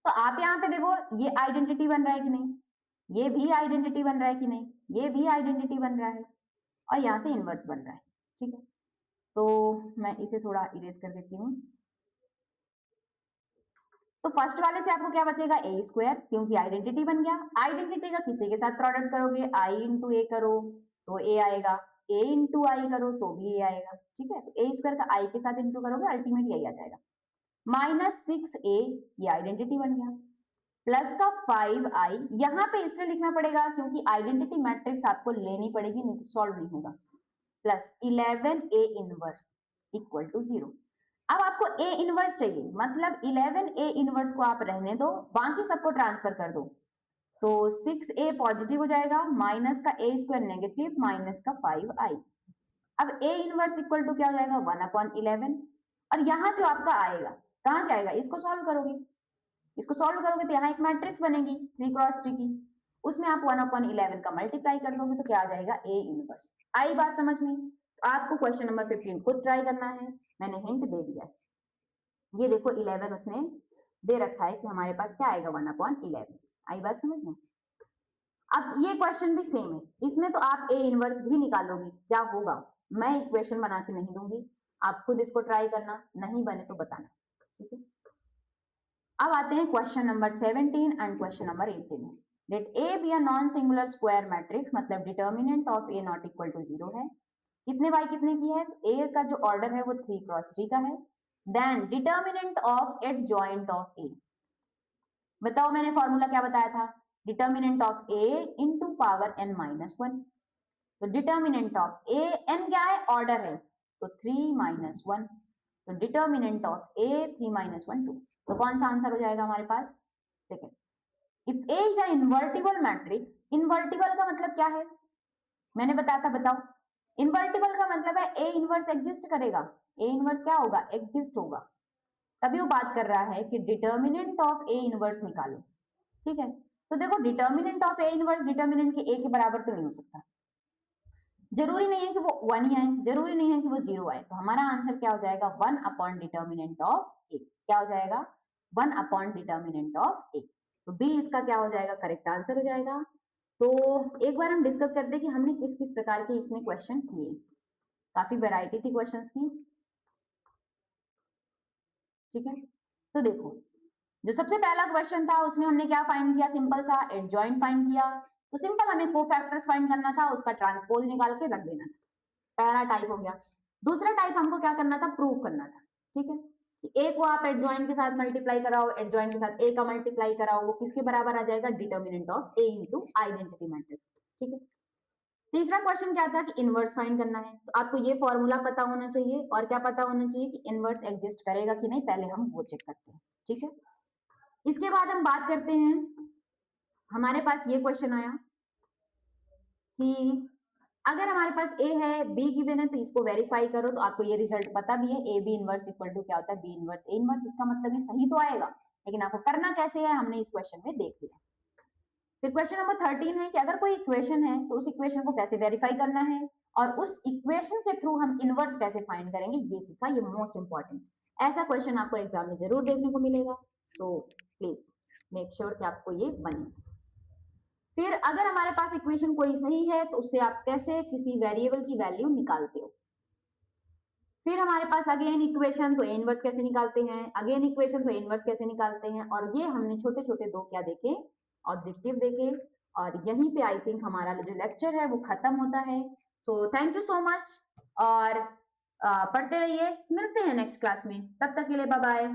तो आप यहाँ पे देखो ये आइडेंटिटी बन रहा है कि नहीं, ये भी आइडेंटिटी बन रहा है कि नहीं, ये भी आइडेंटिटी बन रहा है और यहाँ से इनवर्स बन रहा है, ठीक है। तो मैं इसे थोड़ा इरेज कर देती हूँ। तो फर्स्ट वाले से आपको क्या बचेगा, ए स्क्वायर, क्योंकि आइडेंटिटी बन गया। आइडेंटिटी का किसी के साथ प्रोडक्ट करोगे, आई इंटू ए करो तो ए आएगा, ए इंटू आई करो तो भी ए आएगा, ठीक है। तो ए स्क्वायर का आई के साथ इंटू करोगे, अल्टीमेट यही आ जाएगा। -6a ये आइडेंटिटी बन गया, प्लस का 5i, यहाँ पे इसलिए लिखना पड़ेगा क्योंकि आइडेंटिटी मैट्रिक्स आपको लेनी पड़ेगी, नहीं तो सॉल्व नहीं होगा, plus 11a inverse equal to 0। अब आपको ए इनवर्स चाहिए, मतलब 11a इनवर्स को आप रहने दो, बाकी सबको ट्रांसफर कर दो। तो 6a पॉजिटिव हो जाएगा, माइनस का a स्क्वायर नेगेटिव, माइनस का 5i। अब a इनवर्स इक्वल टू क्या हो जाएगा, 1/11। और यहाँ जो आपका आएगा कहां से आएगा, इसको सॉल्व करोगे, इसको सॉल्व करोगे तो यहाँ एक मैट्रिक्स बनेगी 3 क्रॉस 3 की, उसमें आप 1/11 का मल्टीप्लाई कर दोगे तो क्या आ जाएगा, ए इनवर्स। आई बात समझ में? आपको क्वेश्चन नंबर 15 खुद ट्राई करना है, मैंने हिंट दे दिया है। ये देखो 11 उसने दे रखा है कि हमारे पास क्या आएगा, 1/11। आई बात समझ में? अब ये क्वेश्चन भी सेम है, इसमें तो आप ए इनवर्स भी निकालोगे, क्या होगा, मैं इक्वेशन बना के नहीं दूंगी, आप खुद इसको ट्राई करना, नहीं बने तो बताना, ठीक है। अब आते हैं question number 17 and question number 18 में। Let A be a non singular square matrix, मतलब determinant of A not equal to 0 है। कितने बाई कितने की है, ए का जो ऑर्डर है वो 3 क्रॉस 3 का है। Then determinant of adjoint of A, बताओ मैंने फॉर्मूला क्या बताया था, determinant of A into power n minus 1। तो डिटर्मिनेंट ऑफ ए, n क्या है, ऑर्डर है, तो 3 माइनस 1। तो डिटर्मिनेंट ऑफ ए 3 माइनस 1 2। तो कौन सा आंसर हो जाएगा हमारे पास, second. If A is a invertible matrix, invertible का मतलब क्या है मैंने बताया था, बताओ। इन्वर्टिबल का मतलब है ए इनवर्स एग्जिस्ट करेगा, ए इनवर्स क्या होगा, एग्जिस्ट होगा। तभी वो बात कर रहा है कि डिटर्मिनेंट ऑफ ए इनवर्स निकालो, ठीक है। तो देखो determinant of A inverse determinant के ए के बराबर तो नहीं हो सकता, जरूरी नहीं है कि वो 1 ही आए, जरूरी नहीं है कि वो 0 आए, तो हमारा आंसर क्या हो जाएगा, 1 अपॉन डिटर्मिनेंट ऑफ ए। क्या हो जाएगा, 1 अपॉन डिटर्मिनेंट ऑफ ए। तो बी इसका क्या हो जाएगा, करेक्ट आंसर हो जाएगा। तो एक बार हम डिस्कस करते हैं कि हमने किस किस प्रकार के इसमें क्वेश्चन किए। काफी वैरायटी थी क्वेश्चंस की, ठीक है। तो देखो जो सबसे पहला क्वेश्चन था उसमें हमने क्या फाइंड किया, सिंपल सा एडजॉइंट फाइंड किया। तो सिंपल हमें कोफैक्टर्स फाइंड करना था, उसका ट्रांसपोज निकाल के रख देना था, पहला टाइप हो गया। दूसरा टाइप हमको क्या करना था, प्रूव करना था, ठीक है। ए को आप एडजॉइंट के साथ मल्टीप्लाई कराओ, एडजॉइंट के साथ ए का मल्टीप्लाई कराओ, वो किसके बराबर आ जाएगा, determinant of A into identity matrix, ठीक है। तीसरा क्वेश्चन क्या था कि इनवर्स फाइंड करना है, तो आपको ये फॉर्मूला पता होना चाहिए और क्या पता होना चाहिए कि इनवर्स एग्जिस्ट करेगा कि नहीं, पहले हम वो चेक करते हैं, ठीक है। इसके बाद हम बात करते हैं, हमारे पास ये क्वेश्चन आया कि अगर हमारे पास ए है, बी गिवन है, तो इसको वेरीफाई करो, तो आपको ये रिजल्ट पता भी है, A B inverse equal to क्या होता है, बी इनवर्स ए इनवर्स। इसका मतलब ये सही तो आएगा, लेकिन आपको करना कैसे है हमने इस क्वेश्चन में देख लिया। फिर क्वेश्चन नंबर 13 है कि अगर कोई इक्वेशन है तो उस इक्वेशन को कैसे वेरीफाई करना है और उस इक्वेशन के थ्रू हम इनवर्स कैसे फाइंड करेंगे, ये सीखा, ये मोस्ट इंपॉर्टेंट। ऐसा क्वेश्चन आपको एग्जाम में जरूर देखने को मिलेगा, सो प्लीज मेक श्योर कि आपको ये बने। फिर अगर हमारे पास इक्वेशन कोई सही है तो उससे आप कैसे किसी वेरिएबल की वैल्यू निकालते हो। फिर हमारे पास अगेन इक्वेशन, तो ए इनवर्स कैसे निकालते हैं, अगेन इक्वेशन, तो ए इनवर्स कैसे निकालते हैं, और ये हमने छोटे छोटे दो क्या देखे, ऑब्जेक्टिव देखे। और यहीं पे आई थिंक हमारा जो लेक्चर है वो खत्म होता है। So thank you so much, और पढ़ते रहिए, मिलते हैं नेक्स्ट क्लास में, तब तक के लिए बाय बाय।